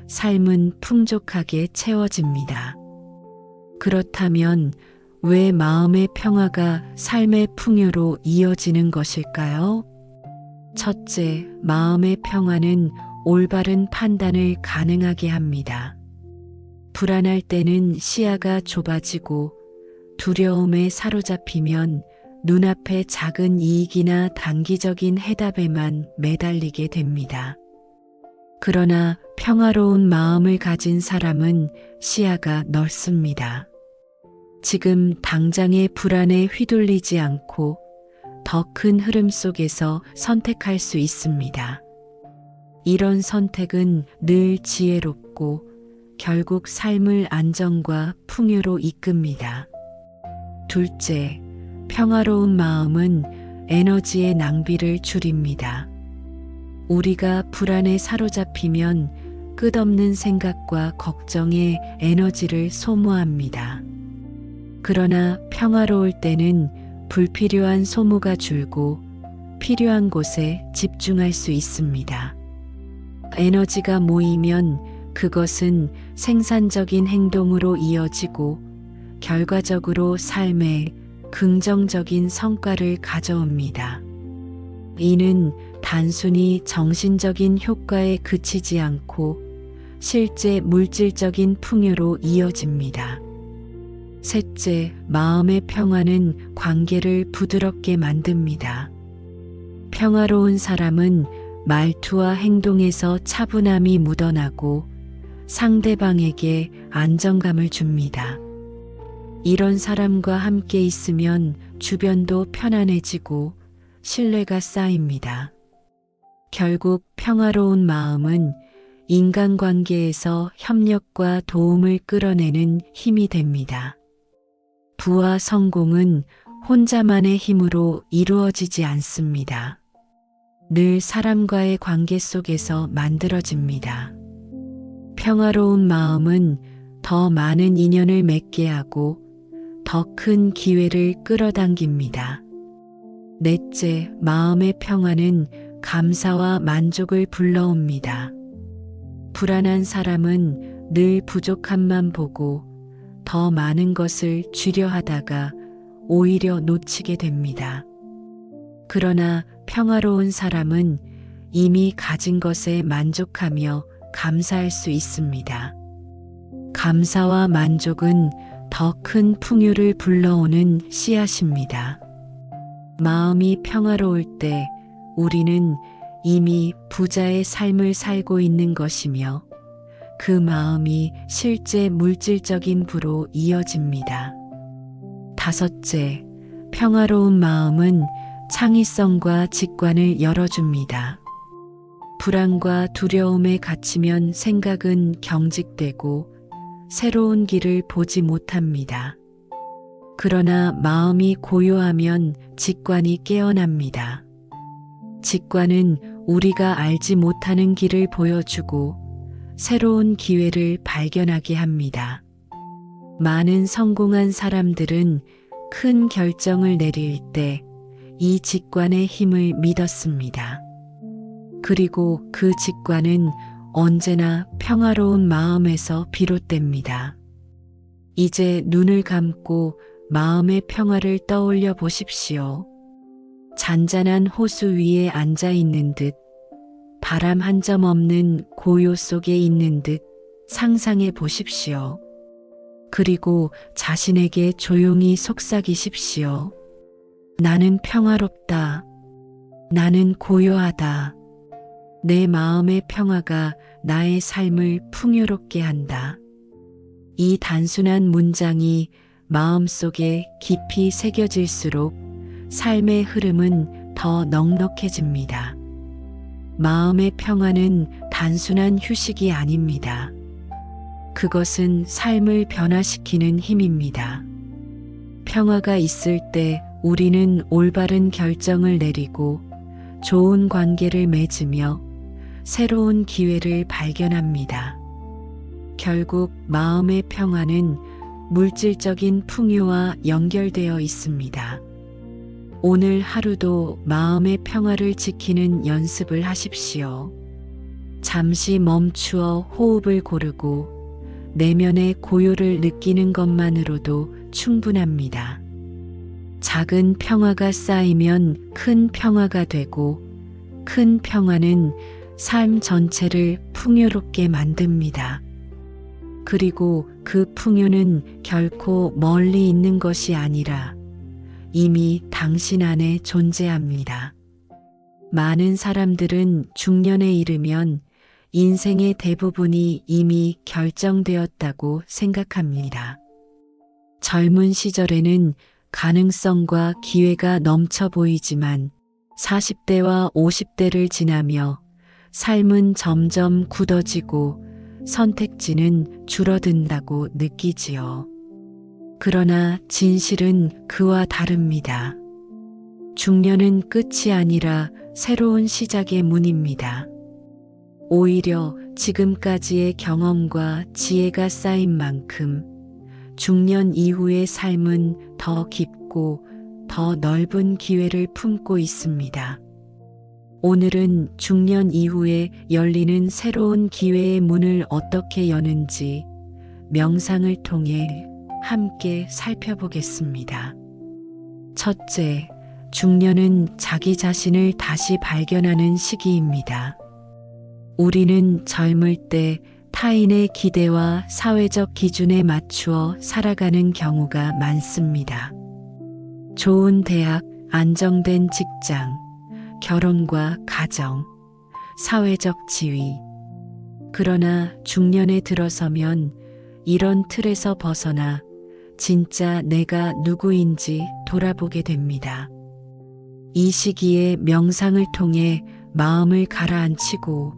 삶은 풍족하게 채워집니다. 그렇다면 왜 마음의 평화가 삶의 풍요로 이어지는 것일까요? 첫째, 마음의 평화는 올바른 판단을 가능하게 합니다. 불안할 때는 시야가 좁아지고 두려움에 사로잡히면 눈앞의 작은 이익이나 단기적인 해답에만 매달리게 됩니다. 그러나 평화로운 마음을 가진 사람은 시야가 넓습니다. 지금 당장의 불안에 휘둘리지 않고 더 큰 흐름 속에서 선택할 수 있습니다. 이런 선택은 늘 지혜롭고 결국 삶을 안정과 풍요로 이끕니다. 둘째, 평화로운 마음은 에너지의 낭비를 줄입니다. 우리가 불안에 사로잡히면 끝없는 생각과 걱정에 에너지를 소모합니다. 그러나 평화로울 때는 불필요한 소모가 줄고 필요한 곳에 집중할 수 있습니다. 에너지가 모이면 그것은 생산적인 행동으로 이어지고 결과적으로 삶에 긍정적인 성과를 가져옵니다. 이는 단순히 정신적인 효과에 그치지 않고 실제 물질적인 풍요로 이어집니다. 셋째, 마음의 평화는 관계를 부드럽게 만듭니다. 평화로운 사람은 말투와 행동에서 차분함이 묻어나고 상대방에게 안정감을 줍니다. 이런 사람과 함께 있으면 주변도 편안해지고 신뢰가 쌓입니다. 결국 평화로운 마음은 인간관계에서 협력과 도움을 끌어내는 힘이 됩니다. 부와 성공은 혼자만의 힘으로 이루어지지 않습니다. 늘 사람과의 관계 속에서 만들어집니다. 평화로운 마음은 더 많은 인연을 맺게 하고 더 큰 기회를 끌어당깁니다. 넷째, 마음의 평화는 감사와 만족을 불러옵니다. 불안한 사람은 늘 부족함만 보고 더 많은 것을 주려 하다가 오히려 놓치게 됩니다. 그러나 평화로운 사람은 이미 가진 것에 만족하며 감사할 수 있습니다. 감사와 만족은 더 큰 풍요를 불러오는 씨앗입니다. 마음이 평화로울 때 우리는 이미 부자의 삶을 살고 있는 것이며 그 마음이 실제 물질적인 부로 이어집니다. 다섯째, 평화로운 마음은 창의성과 직관을 열어줍니다. 불안과 두려움에 갇히면 생각은 경직되고 새로운 길을 보지 못합니다. 그러나 마음이 고요하면 직관이 깨어납니다. 직관은 우리가 알지 못하는 길을 보여주고 새로운 기회를 발견하게 합니다. 많은 성공한 사람들은 큰 결정을 내릴 때 이 직관의 힘을 믿었습니다. 그리고 그 직관은 언제나 평화로운 마음에서 비롯됩니다. 이제 눈을 감고 마음의 평화를 떠올려 보십시오. 잔잔한 호수 위에 앉아 있는 듯, 바람 한 점 없는 고요 속에 있는 듯 상상해 보십시오. 그리고 자신에게 조용히 속삭이십시오. 나는 평화롭다. 나는 고요하다. 내 마음의 평화가 나의 삶을 풍요롭게 한다. 이 단순한 문장이 마음속에 깊이 새겨질수록 삶의 흐름은 더 넉넉해집니다. 마음의 평화는 단순한 휴식이 아닙니다. 그것은 삶을 변화시키는 힘입니다. 평화가 있을 때 우리는 올바른 결정을 내리고 좋은 관계를 맺으며 새로운 기회를 발견합니다. 결국 마음의 평화는 물질적인 풍요와 연결되어 있습니다. 오늘 하루도 마음의 평화를 지키는 연습을 하십시오. 잠시 멈추어 호흡을 고르고 내면의 고요를 느끼는 것만으로도 충분합니다. 작은 평화가 쌓이면 큰 평화가 되고 큰 평화는 삶 전체를 풍요롭게 만듭니다. 그리고 그 풍요는 결코 멀리 있는 것이 아니라 이미 당신 안에 존재합니다. 많은 사람들은 중년에 이르면 인생의 대부분이 이미 결정되었다고 생각합니다. 젊은 시절에는 가능성과 기회가 넘쳐 보이지만 40대와 50대를 지나며 삶은 점점 굳어지고 선택지는 줄어든다고 느끼지요. 그러나 진실은 그와 다릅니다. 중년은 끝이 아니라 새로운 시작의 문입니다. 오히려 지금까지의 경험과 지혜가 쌓인 만큼 중년 이후의 삶은 더 깊고 더 넓은 기회를 품고 있습니다. 오늘은 중년 이후에 열리는 새로운 기회의 문을 어떻게 여는지 명상을 통해 함께 살펴보겠습니다. 첫째, 중년은 자기 자신을 다시 발견하는 시기입니다. 우리는 젊을 때 타인의 기대와 사회적 기준에 맞추어 살아가는 경우가 많습니다. 좋은 대학, 안정된 직장, 결혼과 가정, 사회적 지위. 그러나 중년에 들어서면 이런 틀에서 벗어나 진짜 내가 누구인지 돌아보게 됩니다. 이 시기에 명상을 통해 마음을 가라앉히고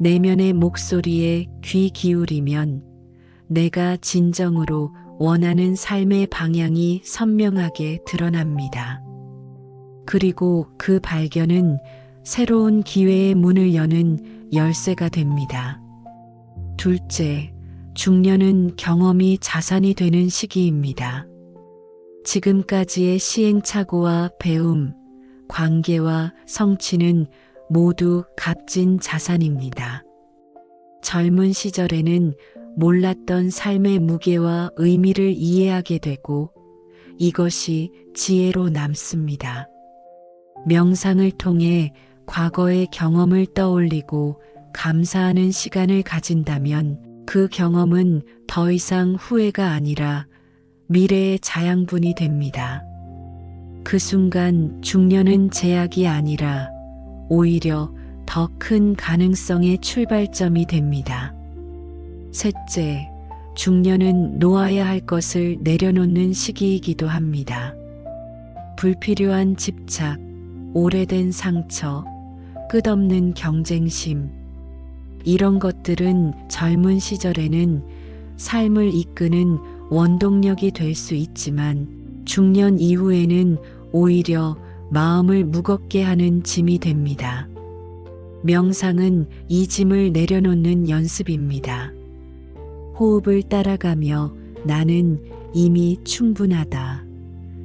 내면의 목소리에 귀 기울이면 내가 진정으로 원하는 삶의 방향이 선명하게 드러납니다. 그리고 그 발견은 새로운 기회의 문을 여는 열쇠가 됩니다. 둘째, 중년은 경험이 자산이 되는 시기입니다. 지금까지의 시행착오와 배움, 관계와 성취는 모두 값진 자산입니다. 젊은 시절에는 몰랐던 삶의 무게와 의미를 이해하게 되고 이것이 지혜로 남습니다. 명상을 통해 과거의 경험을 떠올리고 감사하는 시간을 가진다면 그 경험은 더 이상 후회가 아니라 미래의 자양분이 됩니다. 그 순간 중년은 제약이 아니라 오히려 더 큰 가능성의 출발점이 됩니다. 셋째, 중년은 놓아야 할 것을 내려놓는 시기이기도 합니다. 불필요한 집착, 오래된 상처, 끝없는 경쟁심. 이런 것들은 젊은 시절에는 삶을 이끄는 원동력이 될 수 있지만 중년 이후에는 오히려 마음을 무겁게 하는 짐이 됩니다. 명상은 이 짐을 내려놓는 연습입니다. 호흡을 따라가며 나는 이미 충분하다.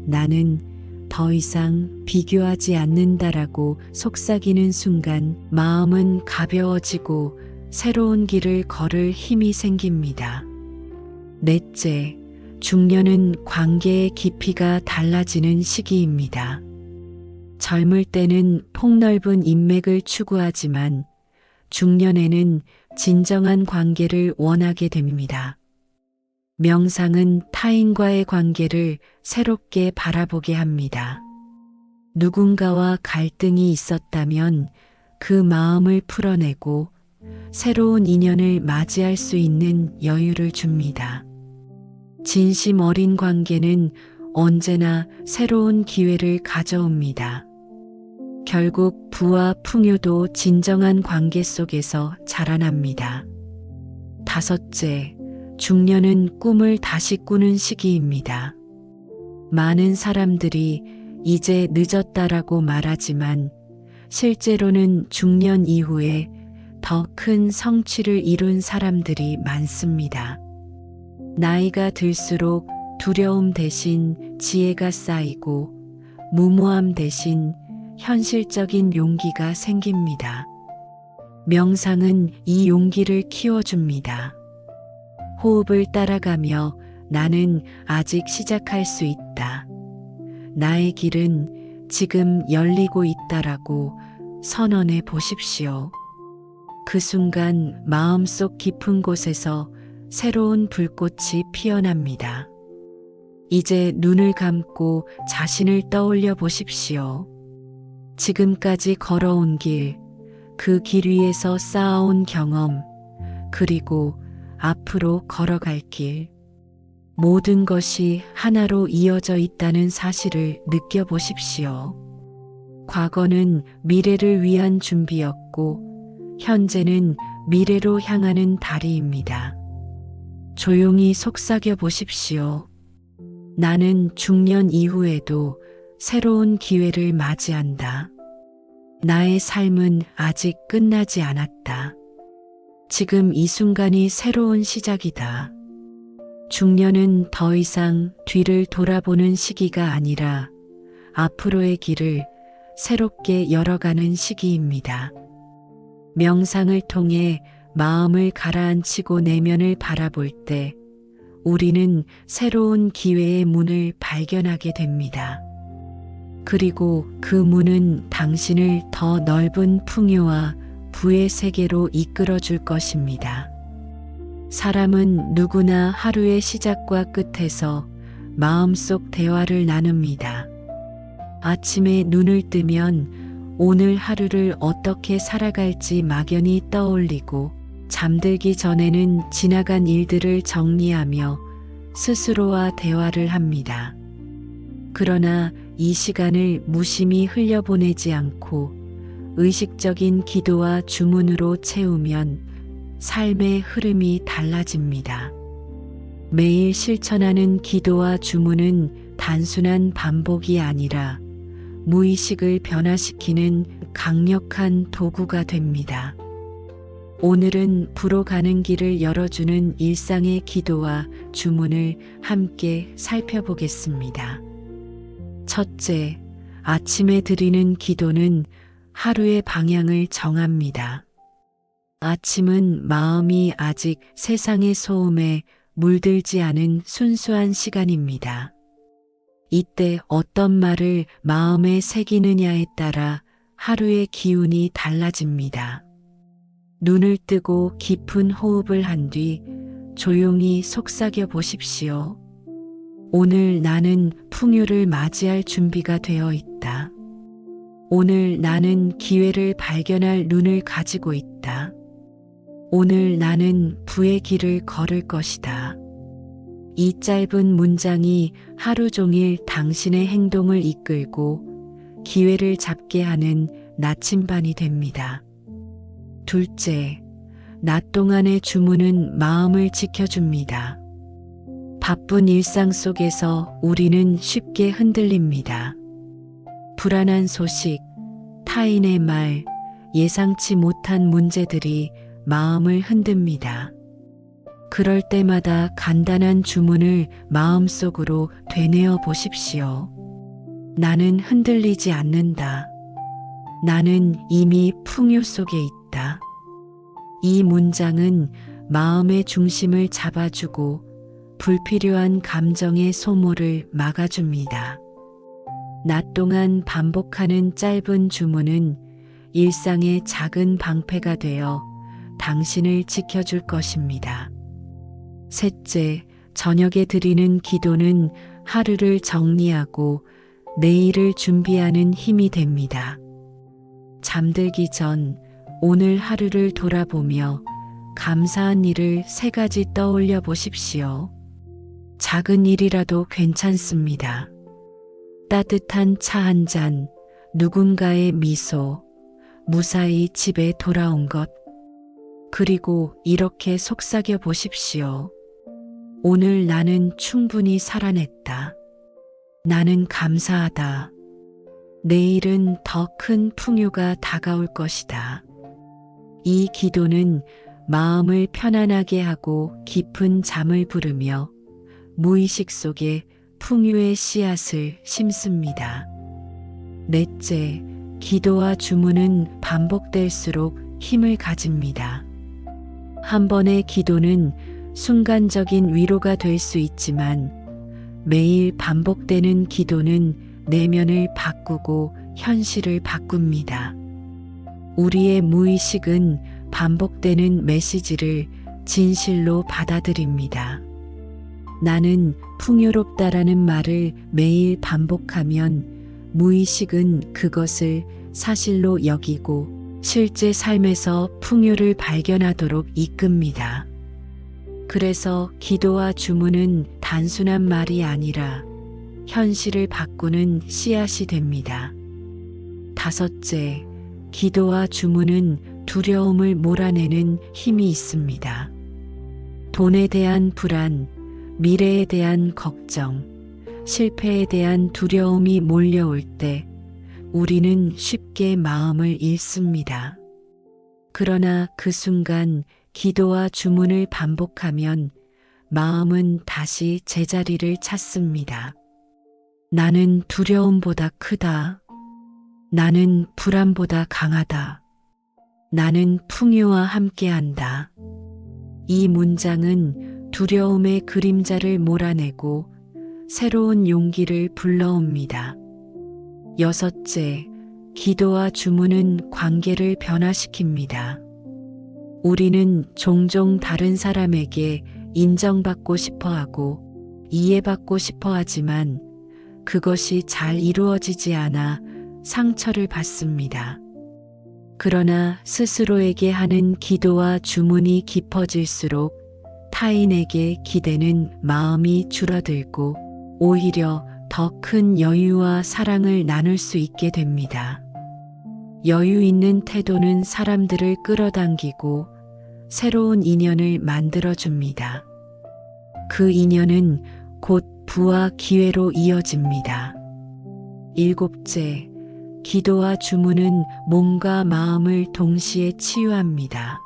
나는 더 이상 비교하지 않는다라고 속삭이는 순간 마음은 가벼워지고 새로운 길을 걸을 힘이 생깁니다. 넷째, 중년은 관계의 깊이가 달라지는 시기입니다. 젊을 때는 폭넓은 인맥을 추구하지만 중년에는 진정한 관계를 원하게 됩니다. 명상은 타인과의 관계를 새롭게 바라보게 합니다. 누군가와 갈등이 있었다면 그 마음을 풀어내고 새로운 인연을 맞이할 수 있는 여유를 줍니다. 진심 어린 관계는 언제나 새로운 기회를 가져옵니다. 결국 부와 풍요도 진정한 관계 속에서 자라납니다. 다섯째, 중년은 꿈을 다시 꾸는 시기입니다. 많은 사람들이 이제 늦었다라고 말하지만 실제로는 중년 이후에 더 큰 성취를 이룬 사람들이 많습니다. 나이가 들수록 두려움 대신 지혜가 쌓이고 무모함 대신 현실적인 용기가 생깁니다. 명상은 이 용기를 키워줍니다. 호흡을 따라가며 나는 아직 시작할 수 있다. 나의 길은 지금 열리고 있다라고 선언해 보십시오. 그 순간 마음속 깊은 곳에서 새로운 불꽃이 피어납니다. 이제 눈을 감고 자신을 떠올려 보십시오. 지금까지 걸어온 길, 그 길 위에서 쌓아온 경험, 그리고 앞으로 걸어갈 길. 모든 것이 하나로 이어져 있다는 사실을 느껴보십시오. 과거는 미래를 위한 준비였고, 현재는 미래로 향하는 다리입니다. 조용히 속삭여 보십시오. 나는 중년 이후에도 새로운 기회를 맞이한다. 나의 삶은 아직 끝나지 않았다. 지금 이 순간이 새로운 시작이다. 중년은 더 이상 뒤를 돌아보는 시기가 아니라 앞으로의 길을 새롭게 열어가는 시기입니다. 명상을 통해 마음을 가라앉히고 내면을 바라볼 때 우리는 새로운 기회의 문을 발견하게 됩니다. 그리고 그 문은 당신을 더 넓은 풍요와 부의 세계로 이끌어 줄 것입니다. 사람은 누구나 하루의 시작과 끝에서 마음속 대화를 나눕니다. 아침에 눈을 뜨면 오늘 하루를 어떻게 살아갈지 막연히 떠올리고, 잠들기 전에는 지나간 일들을 정리하며 스스로와 대화를 합니다. 그러나 이 시간을 무심히 흘려보내지 않고 의식적인 기도와 주문으로 채우면 삶의 흐름이 달라집니다. 매일 실천하는 기도와 주문은 단순한 반복이 아니라 무의식을 변화시키는 강력한 도구가 됩니다. 오늘은 부로 가는 길을 열어주는 일상의 기도와 주문을 함께 살펴보겠습니다. 첫째, 아침에 드리는 기도는 하루의 방향을 정합니다. 아침은 마음이 아직 세상의 소음에 물들지 않은 순수한 시간입니다. 이때 어떤 말을 마음에 새기느냐에 따라 하루의 기운이 달라집니다. 눈을 뜨고 깊은 호흡을 한 뒤 조용히 속삭여 보십시오. 오늘 나는 풍요를 맞이할 준비가 되어 있다. 오늘 나는 기회를 발견할 눈을 가지고 있다. 오늘 나는 부의 길을 걸을 것이다. 이 짧은 문장이 하루 종일 당신의 행동을 이끌고 기회를 잡게 하는 나침반이 됩니다. 둘째, 낮 동안의 주문은 마음을 지켜줍니다. 바쁜 일상 속에서 우리는 쉽게 흔들립니다. 불안한 소식, 타인의 말, 예상치 못한 문제들이 마음을 흔듭니다. 그럴 때마다 간단한 주문을 마음속으로 되뇌어 보십시오. 나는 흔들리지 않는다. 나는 이미 풍요 속에 있다. 이 문장은 마음의 중심을 잡아주고 불필요한 감정의 소모를 막아줍니다. 낮 동안 반복하는 짧은 주문은 일상의 작은 방패가 되어 당신을 지켜줄 것입니다. 셋째, 저녁에 드리는 기도는 하루를 정리하고 내일을 준비하는 힘이 됩니다. 잠들기 전 오늘 하루를 돌아보며 감사한 일을 3가지 떠올려 보십시오. 작은 일이라도 괜찮습니다. 따뜻한 차 한 잔, 누군가의 미소, 무사히 집에 돌아온 것. 그리고 이렇게 속삭여 보십시오. 오늘 나는 충분히 살아냈다. 나는 감사하다. 내일은 더 큰 풍요가 다가올 것이다. 이 기도는 마음을 편안하게 하고 깊은 잠을 부르며 무의식 속에 풍요의 씨앗을 심습니다. 넷째, 기도와 주문은 반복될수록 힘을 가집니다. 한 번의 기도는 순간적인 위로가 될 수 있지만 매일 반복되는 기도는 내면을 바꾸고 현실을 바꿉니다. 우리의 무의식은 반복되는 메시지를 진실로 받아들입니다. 나는 풍요롭다라는 말을 매일 반복하면 무의식은 그것을 사실로 여기고 실제 삶에서 풍요를 발견하도록 이끕니다. 그래서 기도와 주문은 단순한 말이 아니라 현실을 바꾸는 씨앗이 됩니다. 다섯째, 기도와 주문은 두려움을 몰아내는 힘이 있습니다. 돈에 대한 불안, 미래에 대한 걱정, 실패에 대한 두려움이 몰려올 때 우리는 쉽게 마음을 잃습니다. 그러나 그 순간 기도와 주문을 반복하면 마음은 다시 제자리를 찾습니다. 나는 두려움보다 크다. 나는 불안보다 강하다. 나는 풍요와 함께한다. 이 문장은 두려움의 그림자를 몰아내고 새로운 용기를 불러옵니다. 6째, 기도와 주문은 관계를 변화시킵니다. 우리는 종종 다른 사람에게 인정받고 싶어 하고 이해받고 싶어 하지만 그것이 잘 이루어지지 않아 상처를 받습니다. 그러나 스스로에게 하는 기도와 주문이 깊어질수록 타인에게 기대는 마음이 줄어들고 오히려 더 큰 여유와 사랑을 나눌 수 있게 됩니다. 여유 있는 태도는 사람들을 끌어당기고 새로운 인연을 만들어줍니다. 그 인연은 곧 부와 기회로 이어집니다. 7째, 기도와 주문은 몸과 마음을 동시에 치유합니다.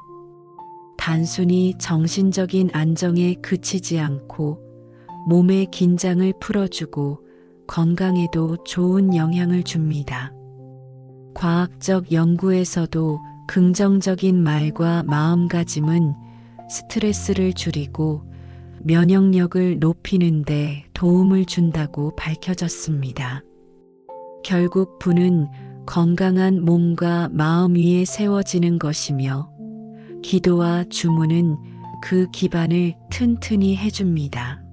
단순히 정신적인 안정에 그치지 않고 몸의 긴장을 풀어주고 건강에도 좋은 영향을 줍니다. 과학적 연구에서도 긍정적인 말과 마음가짐은 스트레스를 줄이고 면역력을 높이는 데 도움을 준다고 밝혀졌습니다. 결국 부는 건강한 몸과 마음 위에 세워지는 것이며 기도와 주문은 그 기반을 튼튼히 해줍니다.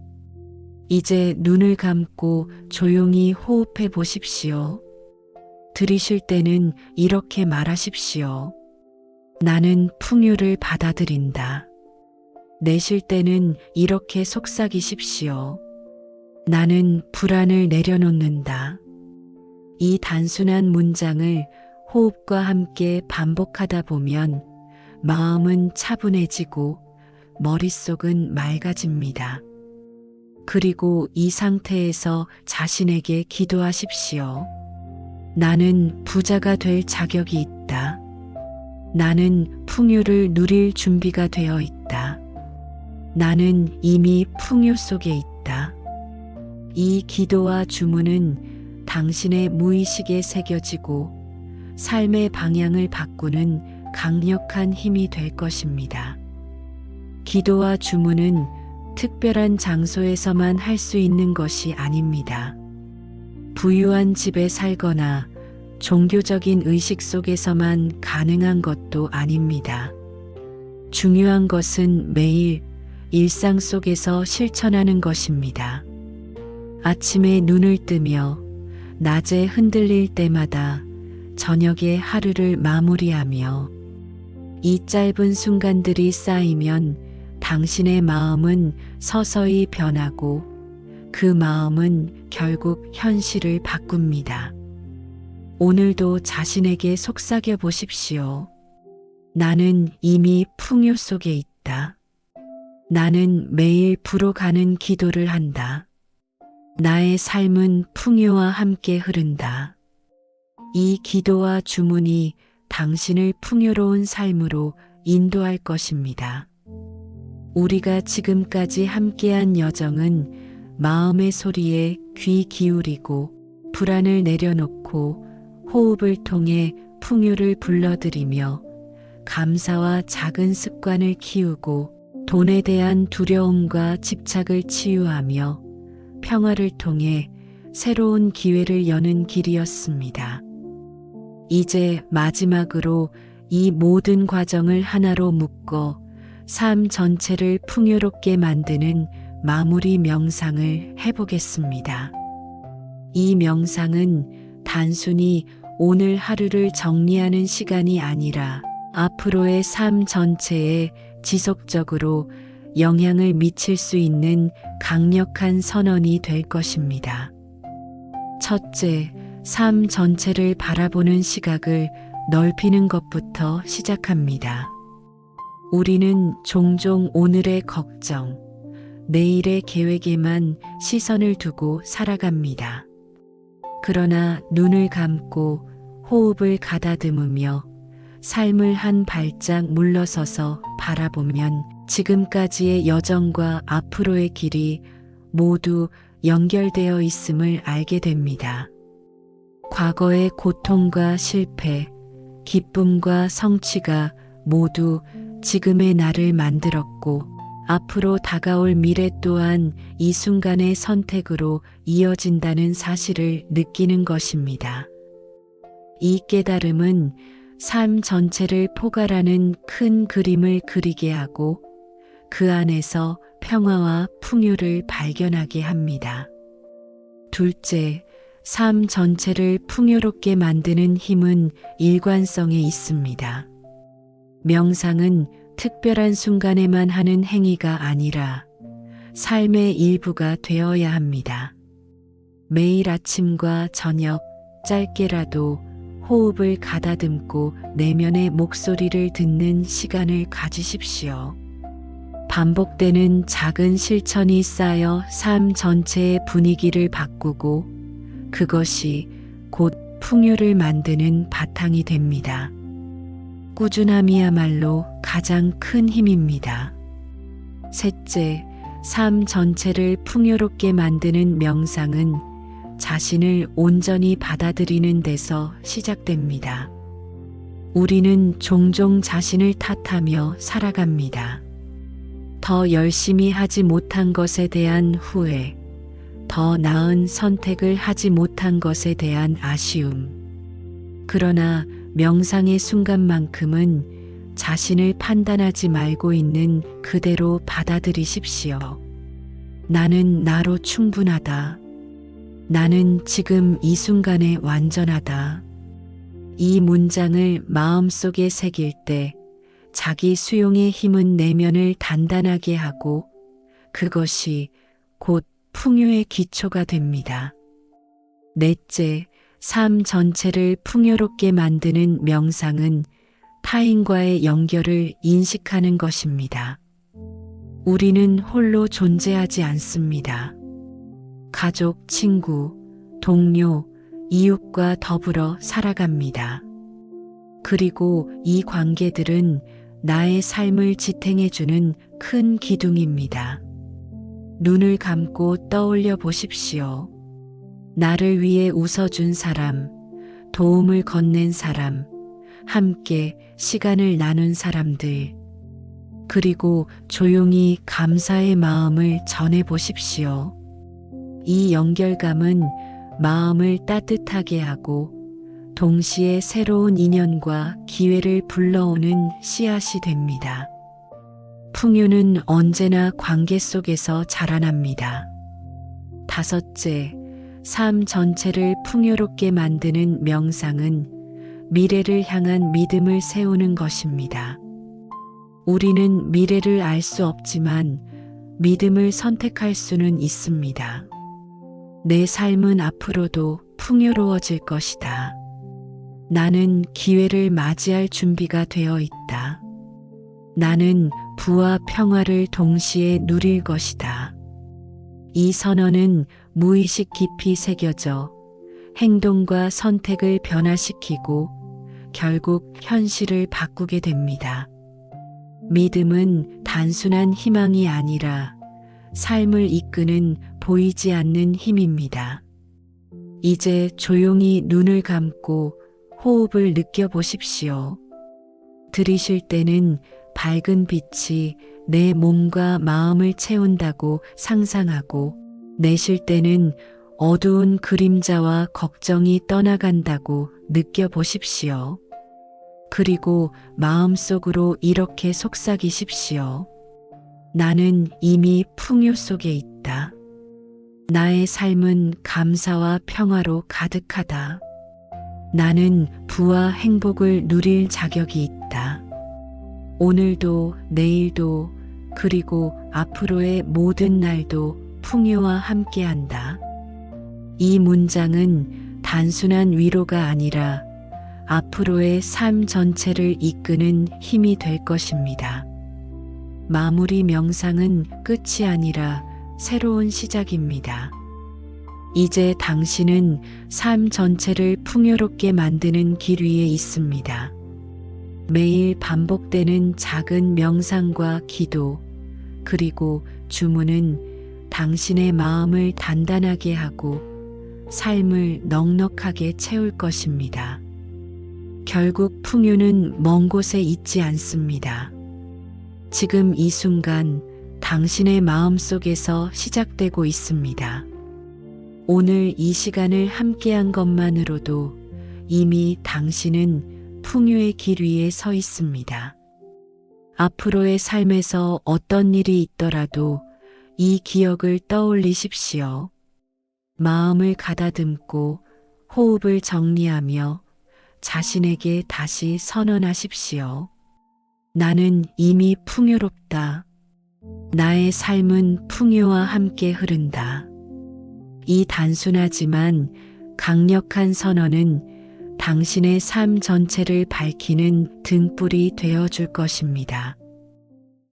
이제 눈을 감고 조용히 호흡해 보십시오. 들이쉴 때는 이렇게 말하십시오. 나는 풍요를 받아들인다. 내쉴 때는 이렇게 속삭이십시오. 나는 불안을 내려놓는다. 이 단순한 문장을 호흡과 함께 반복하다 보면 마음은 차분해지고 머릿속은 맑아집니다. 그리고 이 상태에서 자신에게 기도하십시오. 나는 부자가 될 자격이 있다. 나는 풍요를 누릴 준비가 되어 있다. 나는 이미 풍요 속에 있다. 이 기도와 주문은 당신의 무의식에 새겨지고 삶의 방향을 바꾸는 강력한 힘이 될 것입니다. 기도와 주문은 특별한 장소에서만 할 수 있는 것이 아닙니다. 부유한 집에 살거나 종교적인 의식 속에서만 가능한 것도 아닙니다. 중요한 것은 매일 일상 속에서 실천하는 것입니다. 아침에 눈을 뜨며 낮에 흔들릴 때마다 저녁에 하루를 마무리하며 이 짧은 순간들이 쌓이면 당신의 마음은 서서히 변하고 그 마음은 결국 현실을 바꿉니다. 오늘도 자신에게 속삭여 보십시오. 나는 이미 풍요 속에 있다. 나는 매일 부로 가는 기도를 한다. 나의 삶은 풍요와 함께 흐른다. 이 기도와 주문이 당신을 풍요로운 삶으로 인도할 것입니다. 우리가 지금까지 함께한 여정은 마음의 소리에 귀 기울이고 불안을 내려놓고 호흡을 통해 풍요를 불러들이며 감사와 작은 습관을 키우고 돈에 대한 두려움과 집착을 치유하며 평화를 통해 새로운 기회를 여는 길이었습니다. 이제 마지막으로 이 모든 과정을 하나로 묶어 삶 전체를 풍요롭게 만드는 마무리 명상을 해보겠습니다. 이 명상은 단순히 오늘 하루를 정리하는 시간이 아니라 앞으로의 삶 전체에 지속적으로 영향을 미칠 수 있는 강력한 선언이 될 것입니다. 첫째, 삶 전체를 바라보는 시각을 넓히는 것부터 시작합니다. 우리는 종종 오늘의 걱정, 내일의 계획에만 시선을 두고 살아갑니다. 그러나 눈을 감고 호흡을 가다듬으며 삶을 한 발짝 물러서서 바라보면 지금까지의 여정과 앞으로의 길이 모두 연결되어 있음을 알게 됩니다. 과거의 고통과 실패, 기쁨과 성취가 모두 지금의 나를 만들었고 앞으로 다가올 미래 또한 이 순간의 선택으로 이어진다는 사실을 느끼는 것입니다. 이 깨달음은 삶 전체를 포괄하는 큰 그림을 그리게 하고 그 안에서 평화와 풍요를 발견하게 합니다. 둘째, 삶 전체를 풍요롭게 만드는 힘은 일관성에 있습니다. 명상은 특별한 순간에만 하는 행위가 아니라 삶의 일부가 되어야 합니다. 매일 아침과 저녁 짧게라도 호흡을 가다듬고 내면의 목소리를 듣는 시간을 가지십시오. 반복되는 작은 실천이 쌓여 삶 전체의 분위기를 바꾸고 그것이 곧 풍요를 만드는 바탕이 됩니다. 꾸준함이야말로 가장 큰 힘입니다. 셋째, 삶 전체를 풍요롭게 만드는 명상은 자신을 온전히 받아들이는 데서 시작됩니다. 우리는 종종 자신을 탓하며 살아갑니다. 더 열심히 하지 못한 것에 대한 후회, 더 나은 선택을 하지 못한 것에 대한 아쉬움. 그러나 명상의 순간만큼은 자신을 판단하지 말고 있는 그대로 받아들이십시오. 나는 나로 충분하다. 나는 지금 이 순간에 완전하다. 이 문장을 마음속에 새길 때 자기 수용의 힘은 내면을 단단하게 하고 그것이 곧 풍요의 기초가 됩니다. 넷째, 삶 전체를 풍요롭게 만드는 명상은 타인과의 연결을 인식하는 것입니다. 우리는 홀로 존재하지 않습니다. 가족, 친구, 동료, 이웃과 더불어 살아갑니다. 그리고 이 관계들은 나의 삶을 지탱해주는 큰 기둥입니다. 눈을 감고 떠올려 보십시오. 나를 위해 웃어준 사람, 도움을 건넨 사람, 함께 시간을 나눈 사람들, 그리고 조용히 감사의 마음을 전해 보십시오. 이 연결감은 마음을 따뜻하게 하고 동시에 새로운 인연과 기회를 불러오는 씨앗이 됩니다. 풍요는 언제나 관계 속에서 자라납니다. 다섯째, 삶 전체를 풍요롭게 만드는 명상은 미래를 향한 믿음을 세우는 것입니다. 우리는 미래를 알 수 없지만 믿음을 선택할 수는 있습니다. 내 삶은 앞으로도 풍요로워질 것이다. 나는 기회를 맞이할 준비가 되어 있다. 나는 부와 평화를 동시에 누릴 것이다. 이 선언은 무의식 깊이 새겨져 행동과 선택을 변화시키고 결국 현실을 바꾸게 됩니다. 믿음은 단순한 희망이 아니라 삶을 이끄는 보이지 않는 힘입니다. 이제 조용히 눈을 감고 호흡을 느껴보십시오. 들이쉴 때는 밝은 빛이 내 몸과 마음을 채운다고 상상하고 내쉴 때는 어두운 그림자와 걱정이 떠나간다고 느껴보십시오. 그리고 마음속으로 이렇게 속삭이십시오. 나는 이미 풍요 속에 있다. 나의 삶은 감사와 평화로 가득하다. 나는 부와 행복을 누릴 자격이 있다. 오늘도 내일도 그리고 앞으로의 모든 날도 풍요와 함께한다. 이 문장은 단순한 위로가 아니라 앞으로의 삶 전체를 이끄는 힘이 될 것입니다. 마무리 명상은 끝이 아니라 새로운 시작입니다. 이제 당신은 삶 전체를 풍요롭게 만드는 길 위에 있습니다. 매일 반복되는 작은 명상과 기도, 그리고 주문은 당신의 마음을 단단하게 하고 삶을 넉넉하게 채울 것입니다. 결국 풍요는 먼 곳에 있지 않습니다. 지금 이 순간 당신의 마음속에서 시작되고 있습니다. 오늘 이 시간을 함께한 것만으로도 이미 당신은 풍요의 길 위에 서 있습니다. 앞으로의 삶에서 어떤 일이 있더라도 이 기억을 떠올리십시오. 마음을 가다듬고 호흡을 정리하며 자신에게 다시 선언하십시오. 나는 이미 풍요롭다. 나의 삶은 풍요와 함께 흐른다. 이 단순하지만 강력한 선언은 당신의 삶 전체를 밝히는 등불이 되어 줄 것입니다.